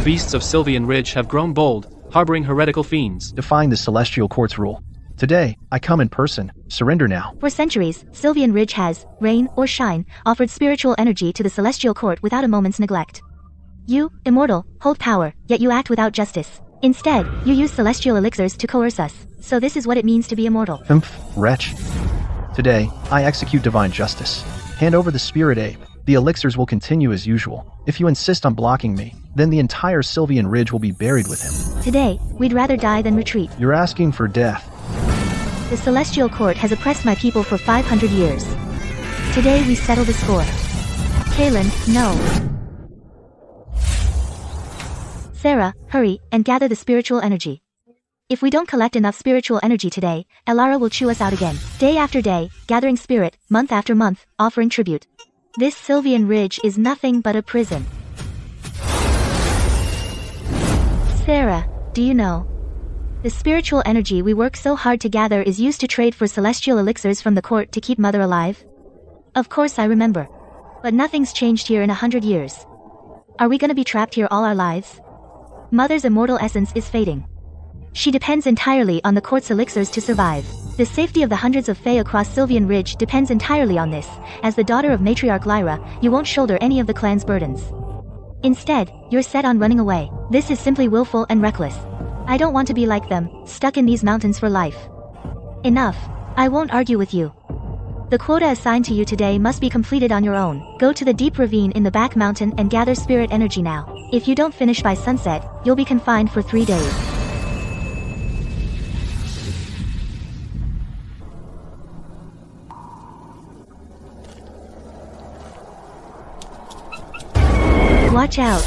beasts of Sylvian Ridge have grown bold, harboring heretical fiends, defying the celestial court's rule. Today, I come in person. Surrender now. For centuries, Sylvian Ridge has, rain or shine, offered spiritual energy to the celestial court without a moment's neglect. You, immortal, hold power, yet you act without justice. Instead, you use celestial elixirs to coerce us. So this is what it means to be immortal. Wretch. Today, I execute divine justice. Hand over the spirit ape. The elixirs will continue as usual. If you insist on blocking me, then the entire Sylvian Ridge will be buried with him. Today, we'd rather die than retreat. You're asking for death. The celestial court has oppressed my people for 500 years. Today we settle the score. Kaylin, no. Sarah, hurry, and gather the spiritual energy. If we don't collect enough spiritual energy today, Elara will chew us out again. Day after day, gathering spirit, month after month, offering tribute. This Sylvian Ridge is nothing but a prison. Sarah, do you know? The spiritual energy we work so hard to gather is used to trade for celestial elixirs from the court to keep Mother alive? Of course I remember. But nothing's changed here in 100 years. Are we gonna be trapped here all our lives? Mother's immortal essence is fading. She depends entirely on the court's elixirs to survive. The safety of the hundreds of Fae across Sylvian Ridge depends entirely on this. As the daughter of matriarch Lyra, you won't shoulder any of the clan's burdens. Instead, you're set on running away. This is simply willful and reckless. I don't want to be like them, stuck in these mountains for life. Enough. I won't argue with you. The quota assigned to you today must be completed on your own. Go to the deep ravine in the back mountain and gather spirit energy now. If you don't finish by sunset, you'll be confined for 3 days. Watch out.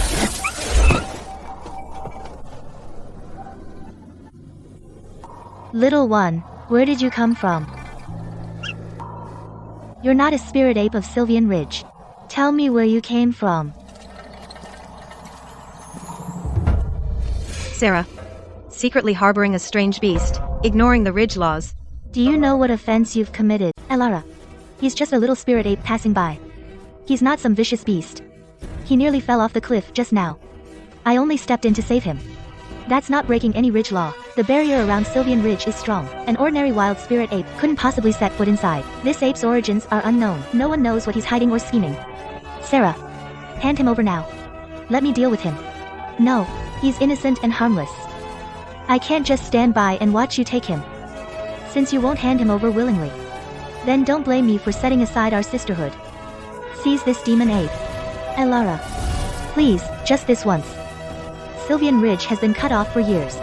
Little one, where did you come from? You're not a spirit ape of Sylvian Ridge. Tell me where you came from. Sarah. Secretly harboring a strange beast, ignoring the Ridge laws. Do you know what offense you've committed, Elara? He's just a little spirit ape passing by. He's not some vicious beast. He nearly fell off the cliff just now. I only stepped in to save him. That's not breaking any Ridge law. The barrier around Sylvian Ridge is strong. An ordinary wild spirit ape couldn't possibly set foot inside. This ape's origins are unknown. No one knows what he's hiding or scheming. Sarah, hand him over now. Let me deal with him. No, he's innocent and harmless. I can't just stand by and watch you take him. Since you won't hand him over willingly, then don't blame me for setting aside our sisterhood. Seize this demon ape. Elara. Please, just this once. Sylvian Ridge has been cut off for years.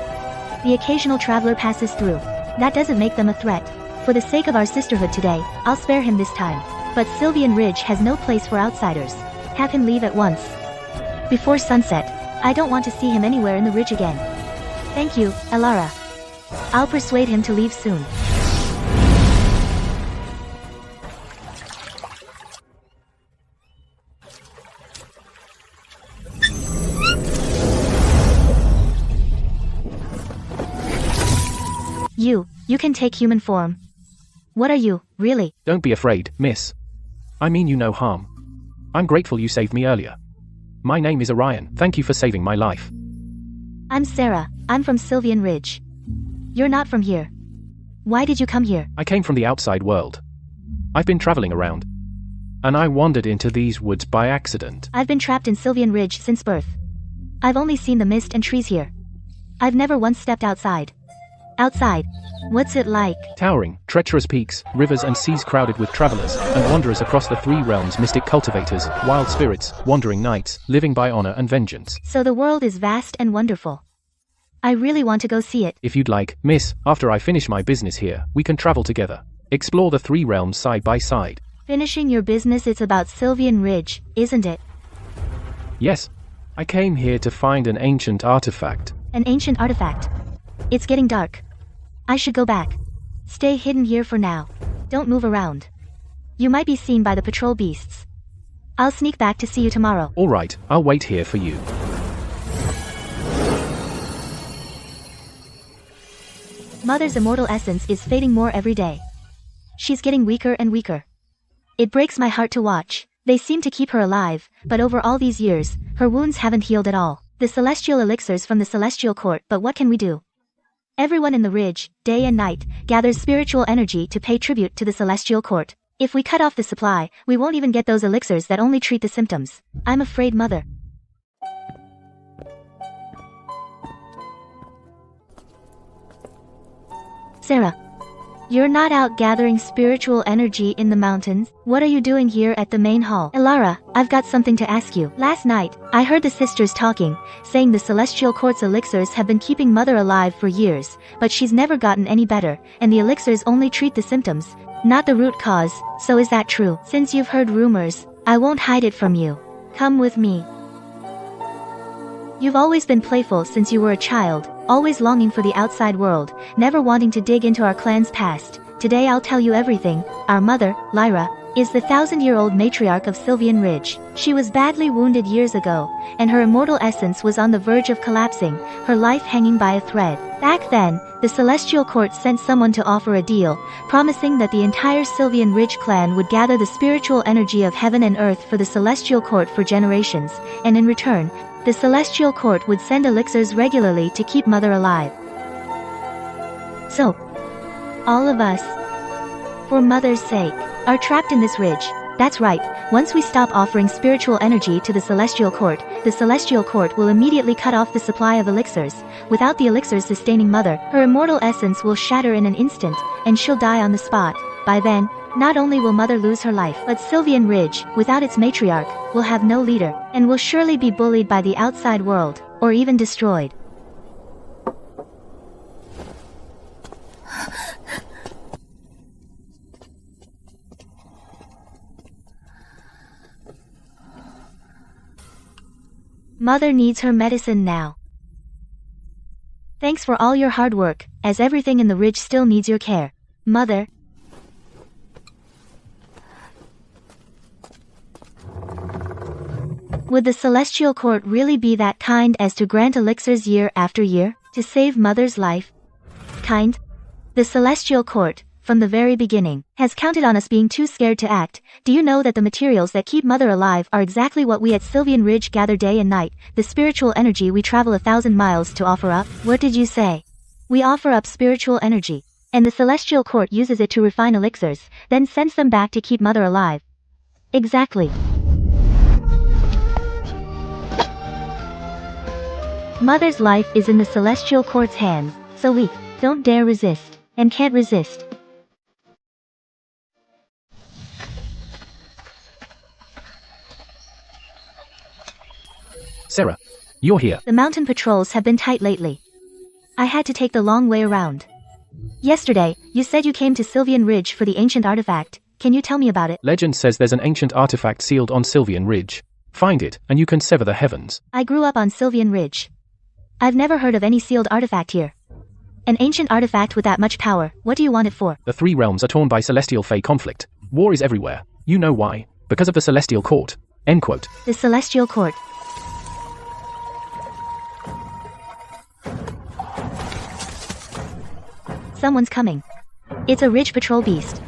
The occasional traveler passes through. That doesn't make them a threat. For the sake of our sisterhood today, I'll spare him this time. But Sylvian Ridge has no place for outsiders. Have him leave at once. Before sunset. I don't want to see him anywhere in the Ridge again. Thank you, Elara. I'll persuade him to leave soon. You can take human form. What are you, really? Don't be afraid, miss. I mean you no harm. I'm grateful you saved me earlier. My name is Orion, thank you for saving my life. I'm Sarah, I'm from Sylvian Ridge. You're not from here. Why did you come here? I came from the outside world. I've been traveling around. And I wandered into these woods by accident. I've been trapped in Sylvian Ridge since birth. I've only seen the mist and trees here. I've never once stepped outside. Outside. What's it like? Towering, treacherous peaks, rivers and seas crowded with travelers and wanderers across the 3 realms, mystic cultivators, wild spirits, wandering knights, living by honor and vengeance. So the world is vast and wonderful. I really want to go see it. If you'd like, miss, after I finish my business here, we can travel together. Explore the 3 realms side by side. Finishing your business, it's about Sylvian Ridge, isn't it? Yes. I came here to find an ancient artifact. An ancient artifact? It's getting dark. I should go back. Stay hidden here for now. Don't move around. You might be seen by the patrol beasts. I'll sneak back to see you tomorrow. All right, I'll wait here for you. Mother's immortal essence is fading more every day. She's getting weaker and weaker. It breaks my heart to watch. They seem to keep her alive, but over all these years, her wounds haven't healed at all. The celestial elixirs from the celestial court, but what can we do? Everyone in the ridge, day and night, gathers spiritual energy to pay tribute to the celestial court. If we cut off the supply, we won't even get those elixirs that only treat the symptoms. I'm afraid, Mother. Sarah. You're not out gathering spiritual energy in the mountains. What are you doing here at the main hall? Elara, I've got something to ask you. Last night, I heard the sisters talking, saying the celestial court's elixirs have been keeping Mother alive for years, but she's never gotten any better, and the elixirs only treat the symptoms, not the root cause. So is that true? Since you've heard rumors, I won't hide it from you. Come with me. You've always been playful since you were a child, always longing for the outside world, never wanting to dig into our clan's past. Today I'll tell you everything. Our mother, Lyra, is the 1,000-year-old matriarch of Sylvian Ridge. She was badly wounded years ago, and her immortal essence was on the verge of collapsing, her life hanging by a thread. Back then, the Celestial Court sent someone to offer a deal, promising that the entire Sylvian Ridge clan would gather the spiritual energy of heaven and earth for the Celestial Court for generations, and in return, the Celestial Court would send elixirs regularly to keep Mother alive. So, all of us, for Mother's sake, are trapped in this ridge. That's right, once we stop offering spiritual energy to the Celestial Court will immediately cut off the supply of elixirs. Without the elixirs sustaining Mother, her immortal essence will shatter in an instant, and she'll die on the spot. By then, not only will Mother lose her life, but Sylvian Ridge, without its matriarch, will have no leader, and will surely be bullied by the outside world, or even destroyed. Mother needs her medicine now. Thanks for all your hard work, as everything in the ridge still needs your care. Mother. Would the Celestial Court really be that kind as to grant elixirs year after year, to save Mother's life? Kind? The Celestial Court, from the very beginning, has counted on us being too scared to act. Do you know that the materials that keep Mother alive are exactly what we at Sylvian Ridge gather day and night, the spiritual energy we travel 1,000 miles to offer up? What did you say? We offer up spiritual energy, and the Celestial Court uses it to refine elixirs, then sends them back to keep Mother alive. Exactly. Mother's life is in the Celestial Court's hands, so we don't dare resist, and can't resist. Sarah, you're here. The mountain patrols have been tight lately. I had to take the long way around. Yesterday, you said you came to Sylvian Ridge for the ancient artifact. Can you tell me about it? Legend says there's an ancient artifact sealed on Sylvian Ridge. Find it, and you can sever the heavens. I grew up on Sylvian Ridge. I've never heard of any sealed artifact here. An ancient artifact with that much power, what do you want it for? The three realms are torn by celestial fey conflict. War is everywhere. You know why? Because of the Celestial Court. End quote. The Celestial Court. Someone's coming. It's a Ridge Patrol beast.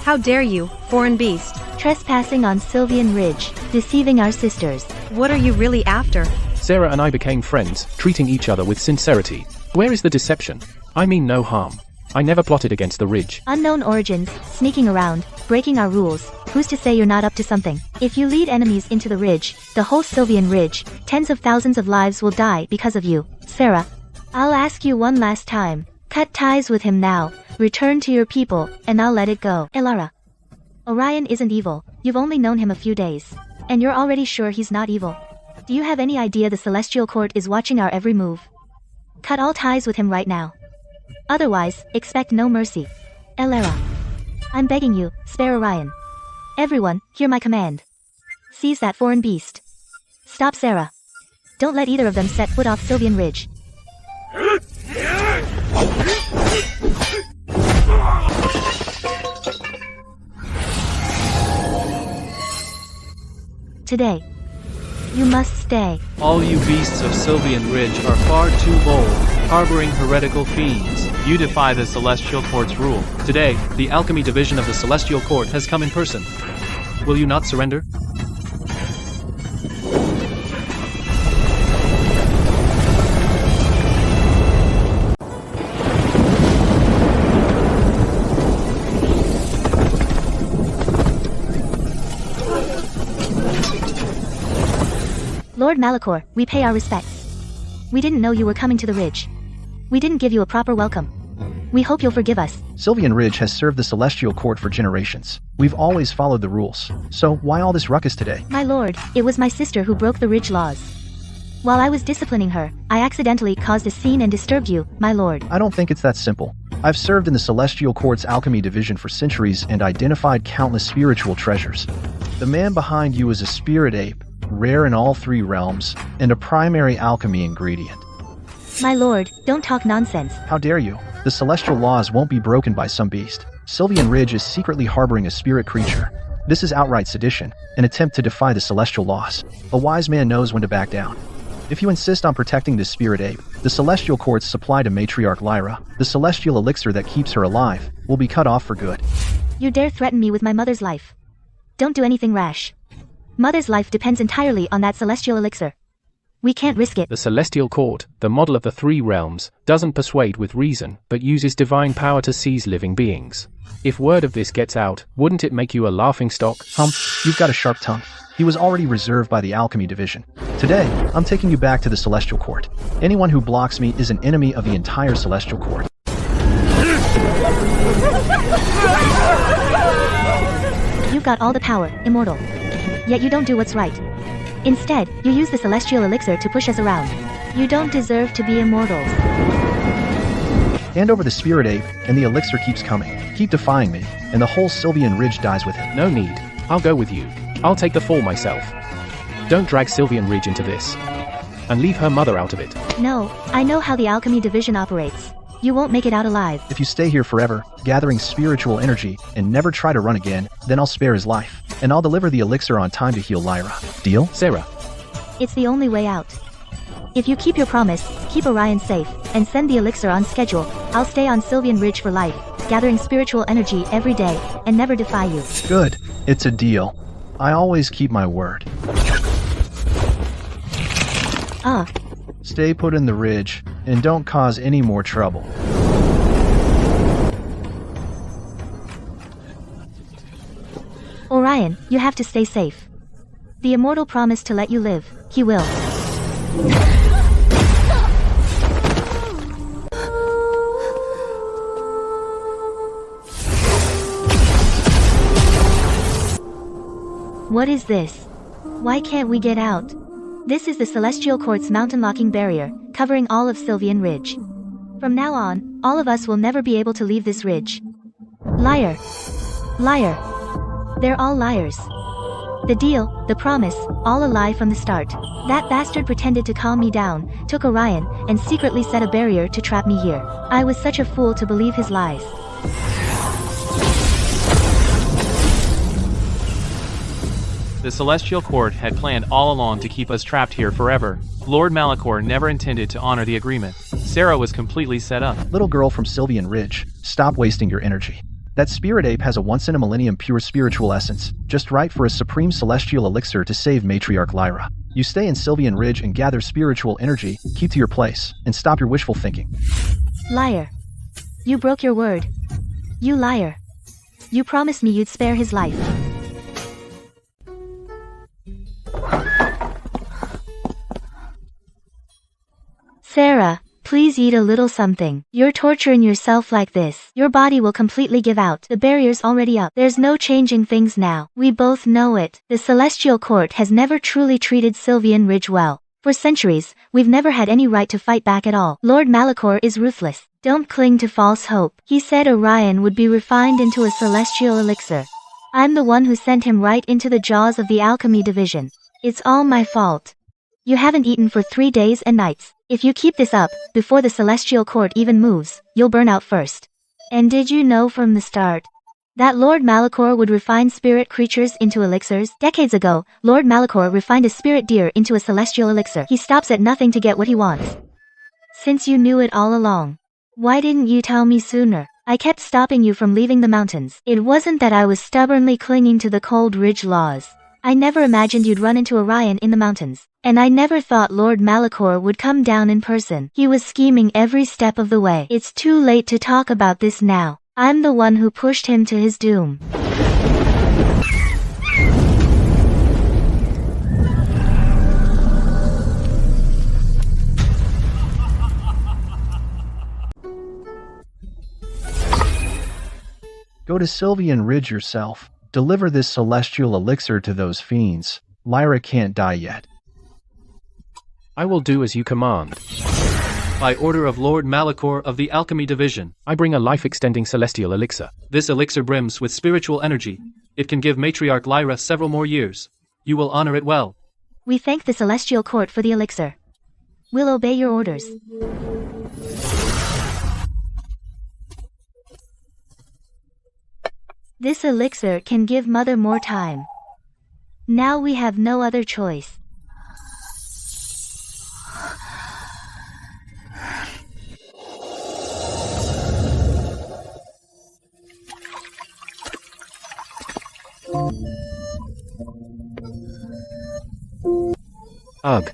How dare you, foreign beast? Trespassing on Sylvian Ridge, deceiving our sisters. What are you really after? Sarah and I became friends, treating each other with sincerity. Where is the deception? I mean no harm. I never plotted against the Ridge. Unknown origins, sneaking around, breaking our rules. Who's to say you're not up to something? If you lead enemies into the Ridge, the whole Sylvian Ridge, tens of thousands of lives will die because of you. Sarah, I'll ask you one last time. Cut ties with him now, return to your people, and I'll let it go. Elara. Orion isn't evil, you've only known him a few days. And you're already sure he's not evil. Do you have any idea the Celestial Court is watching our every move? Cut all ties with him right now. Otherwise, expect no mercy. Elara. I'm begging you, spare Orion. Everyone, hear my command. Seize that foreign beast. Stop Sarah. Don't let either of them set foot off Sylvian Ridge. Today, you must stay. All you beasts of Sylvian Ridge are far too bold, harboring heretical fiends. You defy the Celestial Court's rule. Today, the Alchemy Division of the Celestial Court has come in person. Will you not surrender? Lord Malachor, we pay our respects. We didn't know you were coming to the Ridge. We didn't give you a proper welcome. We hope you'll forgive us. Sylvian Ridge has served the Celestial Court for generations. We've always followed the rules. So why all this ruckus today? My lord, it was my sister who broke the Ridge laws. While I was disciplining her, I accidentally caused a scene and disturbed you, my lord. I don't think it's that simple. I've served in the Celestial Court's Alchemy Division for centuries and identified countless spiritual treasures. The man behind you is a spirit ape, rare in all three realms, and a primary alchemy ingredient. My lord, don't talk nonsense. How dare you? The celestial laws won't be broken by some beast. Sylvian Ridge is secretly harboring a spirit creature. This is outright sedition, an attempt to defy the celestial laws. A wise man knows when to back down. If you insist on protecting this spirit ape, the Celestial Court's supply to Matriarch Lyra, the celestial elixir that keeps her alive, will be cut off for good. You dare threaten me with my mother's life. Don't do anything rash. Mother's life depends entirely on that celestial elixir. We can't risk it. The Celestial Court, the model of the three realms, doesn't persuade with reason, but uses divine power to seize living beings. If word of this gets out, wouldn't it make you a laughingstock? You've got a sharp tongue. He was already reserved by the Alchemy Division. Today, I'm taking you back to the Celestial Court. Anyone who blocks me is an enemy of the entire Celestial Court. You've got all the power, immortal. Yet you don't do what's right. Instead, you use the celestial elixir to push us around. You don't deserve to be immortals. Hand over the spirit ape, and the elixir keeps coming. Keep defying me, and the whole Sylvian Ridge dies with it. No need. I'll go with you. I'll take the fall myself. Don't drag Sylvian Ridge into this. And leave her mother out of it. No, I know how the Alchemy Division operates. You won't make it out alive. If you stay here forever, gathering spiritual energy, and never try to run again, then I'll spare his life. And I'll deliver the elixir on time to heal Lyra. Deal? Sarah. It's the only way out. If you keep your promise, keep Orion safe, and send the elixir on schedule, I'll stay on Sylvian Ridge for life, gathering spiritual energy every day, and never defy you. Good. It's a deal. I always keep my word. Stay put in the Ridge, and don't cause any more trouble. Orion, you have to stay safe. The immortal promised to let you live. He will. What is this? Why can't we get out? This is the Celestial Court's mountain-locking barrier, covering all of Sylvian Ridge. From now on, all of us will never be able to leave this ridge. Liar. Liar. They're all liars. The deal, the promise, all a lie from the start. That bastard pretended to calm me down, took Orion, and secretly set a barrier to trap me here. I was such a fool to believe his lies. The Celestial Court had planned all along to keep us trapped here forever. Lord Malachor never intended to honor the agreement. Sarah was completely set up. Little girl from Sylvian Ridge, stop wasting your energy. That spirit ape has a once-in-a-millennium pure spiritual essence, just right for a supreme celestial elixir to save Matriarch Lyra. You stay in Sylvian Ridge and gather spiritual energy, keep to your place, and stop your wishful thinking. Liar. You broke your word. You liar. You promised me you'd spare his life. Sarah, please eat a little something. You're torturing yourself like this. Your body will completely give out. The barrier's already up. There's no changing things now. We both know it. The Celestial Court has never truly treated Sylvian Ridge well. For centuries, we've never had any right to fight back at all. Lord Malachor is ruthless. Don't cling to false hope. He said Orion would be refined into a celestial elixir. I'm the one who sent him right into the jaws of the Alchemy Division. It's all my fault. You haven't eaten for 3 days and nights. If you keep this up, before the Celestial Court even moves, you'll burn out first. And did you know from the start that Lord Malachor would refine spirit creatures into elixirs? Decades ago, Lord Malachor refined a spirit deer into a celestial elixir. He stops at nothing to get what he wants. Since you knew it all along, why didn't you tell me sooner? I kept stopping you from leaving the mountains. It wasn't that I was stubbornly clinging to the cold ridge laws. I never imagined you'd run into Orion in the mountains. And I never thought Lord Malachor would come down in person. He was scheming every step of the way. It's too late to talk about this now. I'm the one who pushed him to his doom. Go to Sylvian Ridge yourself. Deliver this celestial elixir to those fiends. Lyra can't die yet. I will do as you command. By order of Lord Malachor of the Alchemy Division, I bring a life-extending celestial elixir. this elixir brims with spiritual energy. It can give Matriarch Lyra several more years. You will honor it well. We thank the Celestial Court for the elixir. We'll obey your orders. This elixir can give Mother more time. Now we have no other choice. Ugh.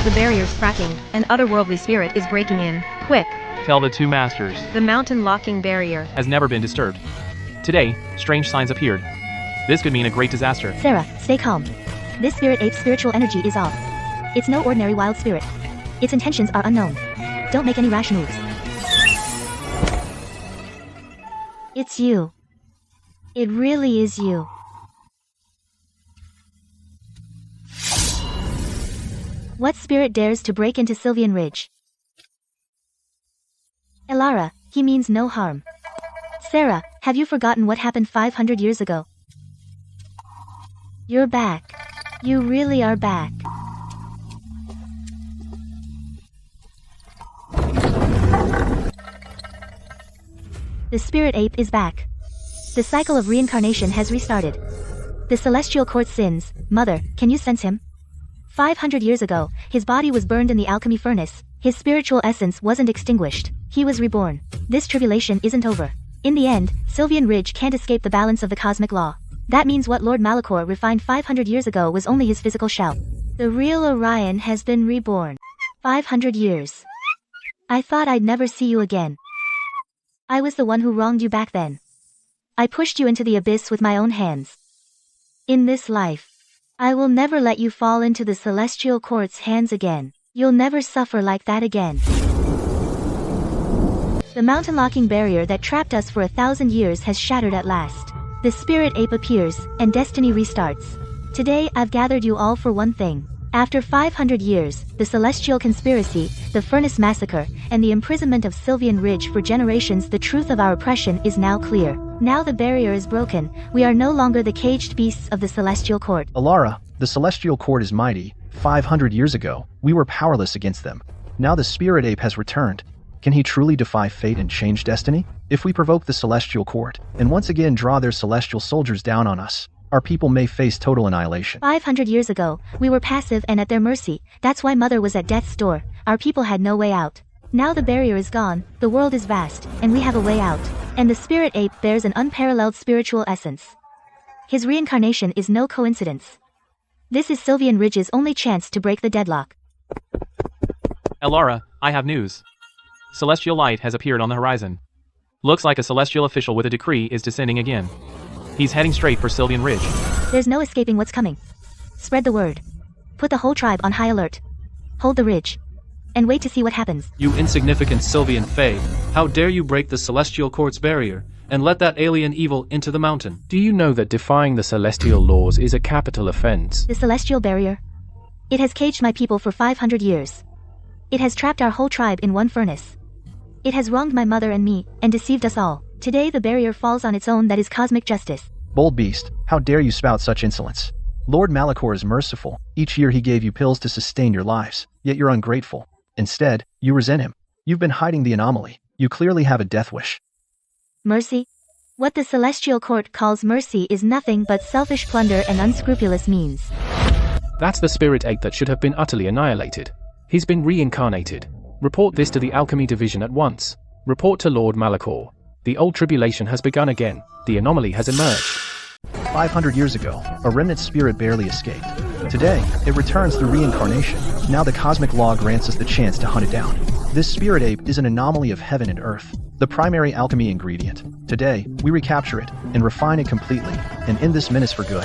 The barrier's cracking. An otherworldly spirit is breaking in. Quick! Tell the two masters. The mountain locking barrier Has never been disturbed. Today, strange signs appeared. This could mean a great disaster. Sarah, stay calm. This spirit ape's spiritual energy is off. It's no ordinary wild spirit. Its intentions are unknown. Don't make any rash moves. It's you. It really is you. What spirit dares to break into Sylvian Ridge? Elara, he means no harm. Sarah, have you forgotten what happened 500 years ago? You're back. You really are back. The spirit ape is back. The cycle of reincarnation has restarted. The Celestial Court sins. Mother, can you sense him? 500 years ago, his body was burned in the alchemy furnace. His spiritual essence wasn't extinguished. He was reborn. This tribulation isn't over. In the end, Sylvian Ridge can't escape the balance of the cosmic law. That means what Lord Malachor refined 500 years ago was only his physical shell. The real Orion has been reborn. 500 years. I thought I'd never see you again. I was the one who wronged you back then. I pushed you into the abyss with my own hands. In this life, I will never let you fall into the Celestial Court's hands again. You'll never suffer like that again. The mountain-locking barrier that trapped us for 1,000 years has shattered at last. The spirit ape appears, and destiny restarts. Today I've gathered you all for one thing. After 500 years, the Celestial Conspiracy, the Furnace Massacre, and the imprisonment of Sylvian Ridge for generations, the truth of our oppression is now clear. Now the barrier is broken. We are no longer the caged beasts of the Celestial Court. Elara, the Celestial Court is mighty. 500 years ago, we were powerless against them. Now the spirit ape has returned. Can he truly defy fate and change destiny? If we provoke the Celestial Court, and once again draw their celestial soldiers down on us, our people may face total annihilation. 500 years ago, we were passive and at their mercy. That's why Mother was at death's door. Our people had no way out. Now the barrier is gone, the world is vast, and we have a way out. And the spirit ape bears an unparalleled spiritual essence. His reincarnation is no coincidence. This is Sylvian Ridge's only chance to break the deadlock. Elara, I have news. Celestial light has appeared on the horizon. Looks like a celestial official with a decree is descending again. He's heading straight for Sylvian Ridge. There's no escaping what's coming. Spread the word. Put the whole tribe on high alert. Hold the ridge. And wait to see what happens. You insignificant Sylvian Fae, how dare you break the Celestial Court's barrier, and let that alien evil into the mountain? Do you know that defying the celestial laws is a capital offense? The celestial barrier. It has caged my people for 500 years. It has trapped our whole tribe in one furnace. It has wronged my mother and me, and deceived us all. Today the barrier falls on its own. That is cosmic justice. Bold beast, how dare you spout such insolence? Lord Malachor is merciful. Each year he gave you pills to sustain your lives, yet you're ungrateful. Instead, you resent him. You've been hiding the anomaly. You clearly have a death wish. Mercy? What the Celestial Court calls mercy is nothing but selfish plunder and unscrupulous means. That's the spirit ape that should have been utterly annihilated. He's been reincarnated. Report this to the Alchemy Division at once. Report to Lord Malachor. The old tribulation has begun again. The anomaly has emerged. 500 years ago, a remnant spirit barely escaped. Today, it returns through reincarnation. Now the cosmic law grants us the chance to hunt it down. This spirit ape is an anomaly of heaven and earth, the primary alchemy ingredient. Today, we recapture it and refine it completely, and end this menace for good.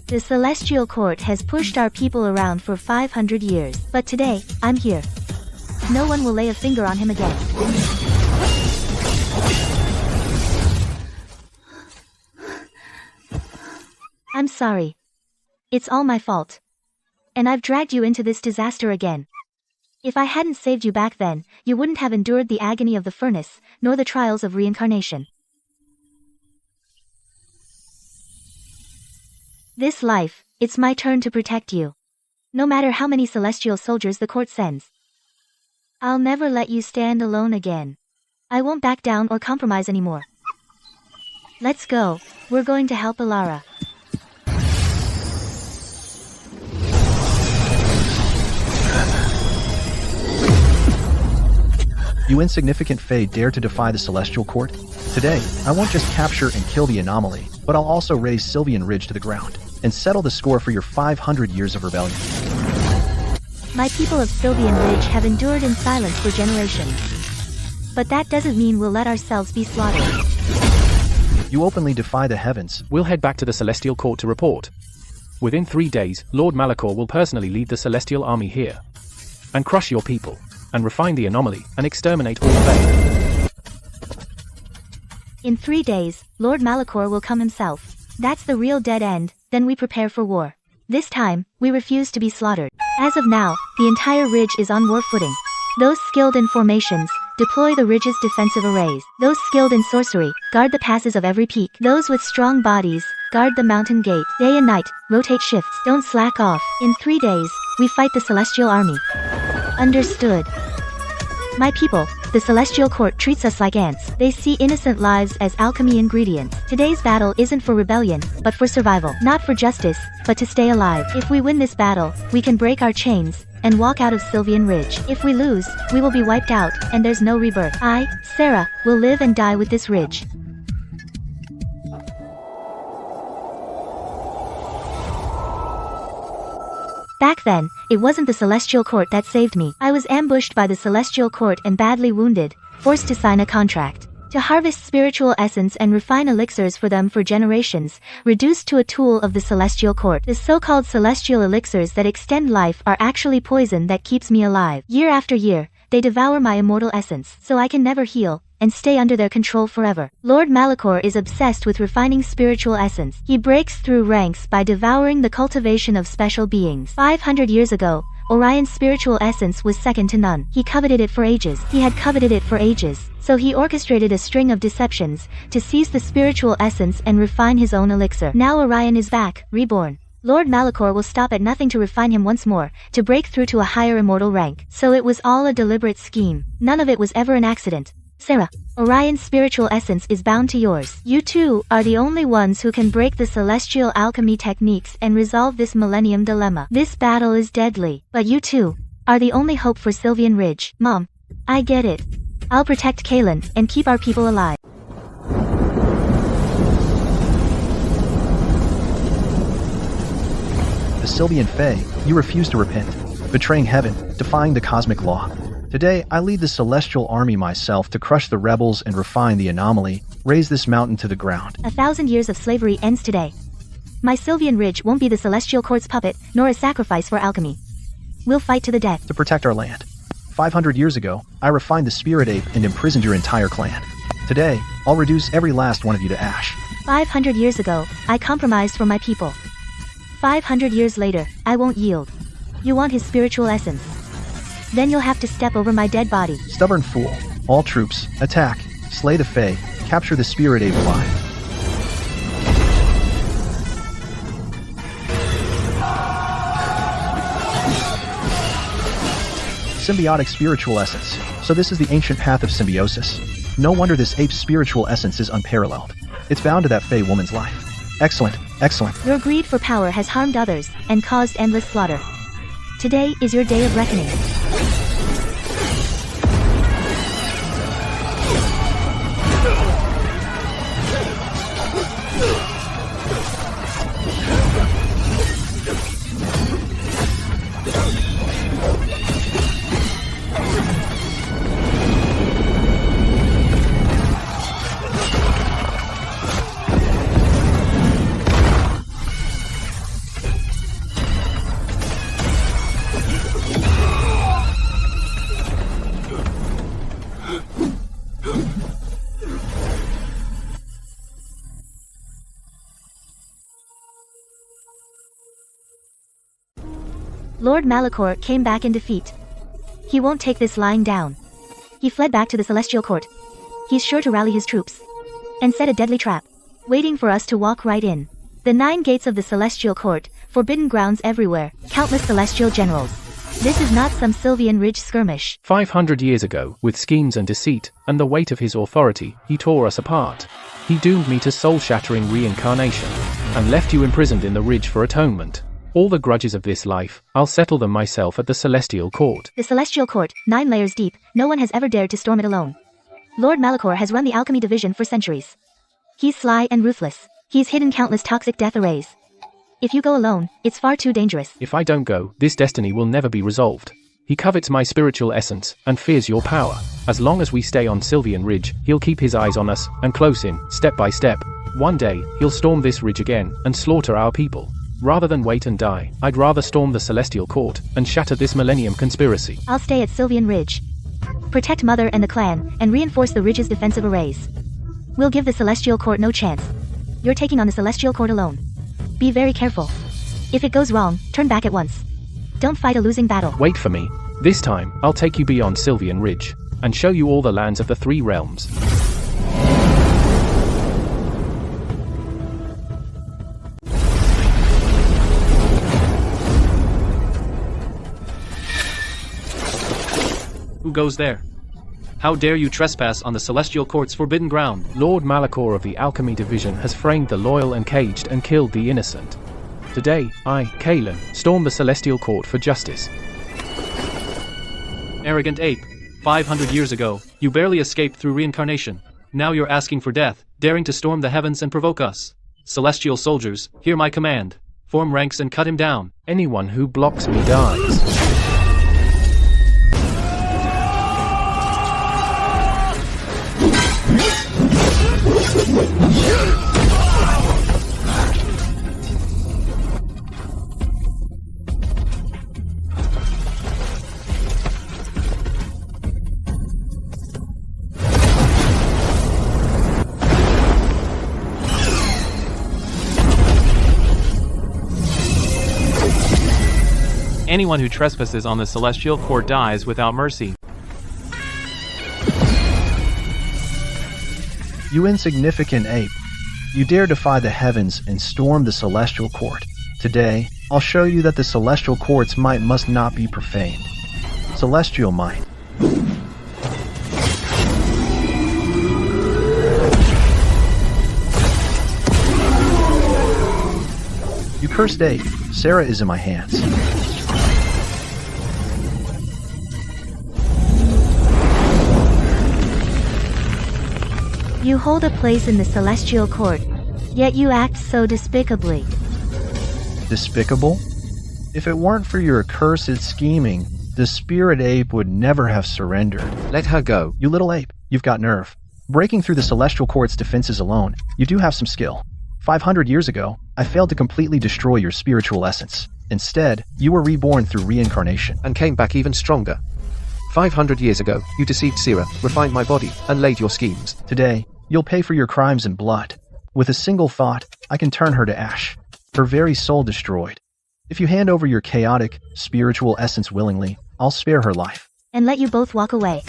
The Celestial Court has pushed our people around for 500 years, but today, I'm here. No one will lay a finger on him again. I'm sorry. It's all my fault. And I've dragged you into this disaster again. If I hadn't saved you back then, you wouldn't have endured the agony of the furnace, nor the trials of reincarnation. This life, it's my turn to protect you. No matter how many celestial soldiers the court sends. I'll never let you stand alone again. I won't back down or compromise anymore. Let's go. We're going to help Alara. You insignificant Fae dare to defy the Celestial Court? Today, I won't just capture and kill the anomaly, but I'll also raise Sylvian Ridge to the ground, and settle the score for your 500 years of rebellion. My people of Sylvian Ridge have endured in silence for generations. But that doesn't mean we'll let ourselves be slaughtered. You openly defy the heavens. We'll head back to the Celestial Court to report. Within 3 days, Lord Malachor will personally lead the Celestial Army here. And crush your people, and refine the anomaly, and exterminate all Fae. In 3 days, Lord Malachor will come himself. That's the real dead end, then we prepare for war. This time, we refuse to be slaughtered. As of now, the entire ridge is on war footing. Those skilled in formations, deploy the ridge's defensive arrays. Those skilled in sorcery, guard the passes of every peak. Those with strong bodies, guard the mountain gate. Day and night, rotate shifts. Don't slack off. In 3 days, we fight the Celestial Army. Understood. My people, the Celestial Court treats us like ants. They see innocent lives as alchemy ingredients. Today's battle isn't for rebellion, but for survival. Not for justice, but to stay alive. If we win this battle, we can break our chains, and walk out of Sylvian Ridge. If we lose, we will be wiped out, and there's no rebirth. I, Sarah, will live and die with this ridge. Back then, it wasn't the Celestial Court that saved me. I was ambushed by the Celestial Court and badly wounded, forced to sign a contract to harvest spiritual essence and refine elixirs for them for generations, reduced to a tool of the Celestial Court. The so-called celestial elixirs that extend life are actually poison that keeps me alive. Year after year, they devour my immortal essence, so I can never heal, and stay under their control forever. Lord Malachor is obsessed with refining spiritual essence. He breaks through ranks by devouring the cultivation of special beings. 500 years ago, Orion's spiritual essence was second to none. He coveted it for ages. He had coveted it for ages, so he orchestrated a string of deceptions to seize the spiritual essence and refine his own elixir. Now Orion is back, reborn. Lord Malachor will stop at nothing to refine him once more, to break through to a higher immortal rank. So it was all a deliberate scheme. None of it was ever an accident. Sarah, Orion's spiritual essence is bound to yours. You two are the only ones who can break the celestial alchemy techniques and resolve this millennium dilemma. This battle is deadly, but you two are the only hope for Sylvian Ridge. Mom, I get it. I'll protect Kaylin and keep our people alive. The Sylvian Fae, you refuse to repent, betraying heaven, defying the cosmic law. Today, I lead the Celestial Army myself to crush the rebels and refine the anomaly, raise this mountain to the ground. 1,000 years of slavery ends today. My Sylvian Ridge won't be the Celestial Court's puppet, nor a sacrifice for alchemy. We'll fight to the death. To protect our land. 500 years ago, I refined the Spirit Ape and imprisoned your entire clan. Today, I'll reduce every last one of you to ash. 500 years ago, I compromised for my people. 500 years later, I won't yield. You want his spiritual essence. Then you'll have to step over my dead body. Stubborn fool. All troops, attack, slay the Fae, capture the Spirit Ape alive. Symbiotic spiritual essence. So this is the ancient path of symbiosis. No wonder this ape's spiritual essence is unparalleled. It's bound to that Fae woman's life. Excellent, excellent. Your greed for power has harmed others and caused endless slaughter. Today is your day of reckoning. Lord Malachor came back in defeat. He won't take this lying down. He fled back to the Celestial Court. He's sure to rally his troops and set a deadly trap, waiting for us to walk right in. The 9 gates of the Celestial Court, forbidden grounds everywhere, countless celestial generals. This is not some Sylvian Ridge skirmish. 500 years ago, with schemes and deceit, and the weight of his authority, he tore us apart. He doomed me to soul-shattering reincarnation, and left you imprisoned in the Ridge for atonement. All the grudges of this life, I'll settle them myself at the Celestial Court. The Celestial Court, 9 layers deep, no one has ever dared to storm it alone. Lord Malachor has run the alchemy division for centuries. He's sly and ruthless. He's hidden countless toxic death arrays. If you go alone, it's far too dangerous. If I don't go, this destiny will never be resolved. He covets my spiritual essence, and fears your power. As long as we stay on Sylvian Ridge, he'll keep his eyes on us, and close in, step by step. One day, he'll storm this ridge again, and slaughter our people. Rather than wait and die, I'd rather storm the Celestial Court, and shatter this Millennium conspiracy. I'll stay at Sylvian Ridge. Protect Mother and the clan, and reinforce the Ridge's defensive arrays. We'll give the Celestial Court no chance. You're taking on the Celestial Court alone. Be very careful. If it goes wrong, turn back at once. Don't fight a losing battle. Wait for me. This time, I'll take you beyond Sylvian Ridge, and show you all the lands of the 3 realms. Who goes there? How dare you trespass on the Celestial Court's forbidden ground? Lord Malachor of the Alchemy Division has framed the loyal and caged and killed the innocent. Today, I, Kalen, storm the Celestial Court for justice. Arrogant ape. 500 years ago, you barely escaped through reincarnation. Now you're asking for death, daring to storm the heavens and provoke us. Celestial soldiers, hear my command. Form ranks and cut him down. Anyone who blocks me dies. Anyone who trespasses on the Celestial Court dies without mercy. You insignificant ape. You dare defy the heavens and storm the Celestial Court. Today, I'll show you that the Celestial Court's might must not be profaned. Celestial might. You cursed ape. Sarah is in my hands. You hold a place in the Celestial Court, yet you act so despicably. Despicable? If it weren't for your accursed scheming, the spirit ape would never have surrendered. Let her go. You little ape, you've got nerve. Breaking through the Celestial Court's defenses alone, you do have some skill. 500 years ago, I failed to completely destroy your spiritual essence. Instead, you were reborn through reincarnation. And came back even stronger. 500 years ago, you deceived Sira, refined my body, and laid your schemes. Today, you'll pay for your crimes in blood. With a single thought, I can turn her to ash. Her very soul destroyed. If you hand over your chaotic, spiritual essence willingly, I'll spare her life. And let you both walk away.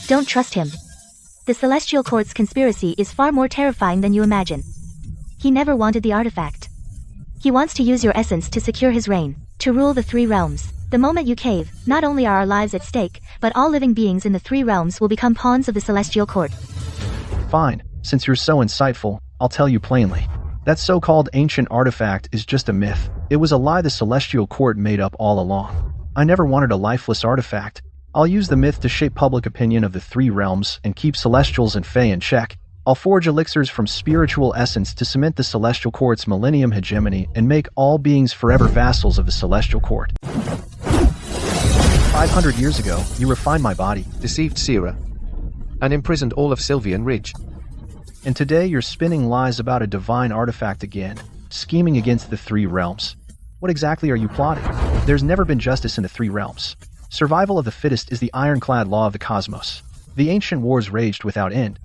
Don't trust him. The Celestial Court's conspiracy is far more terrifying than you imagine. He never wanted the artifact. He wants to use your essence to secure his reign, to rule the 3 realms. The moment you cave, not only are our lives at stake, but all living beings in the 3 realms will become pawns of the Celestial Court. Fine, since you're so insightful, I'll tell you plainly. That so-called ancient artifact is just a myth. It was a lie the Celestial Court made up all along. I never wanted a lifeless artifact. I'll use the myth to shape public opinion of the 3 realms and keep Celestials and Fae in check. I'll forge elixirs from spiritual essence to cement the Celestial Court's millennium hegemony and make all beings forever vassals of the Celestial Court. 500 years ago, you refined my body. Deceived Sira. And imprisoned all of Sylvian Ridge. And today you're spinning lies about a divine artifact again, scheming against the 3 realms. What exactly are you plotting? There's never been justice in the 3 realms. Survival of the fittest is the ironclad law of the cosmos. The ancient wars raged without end,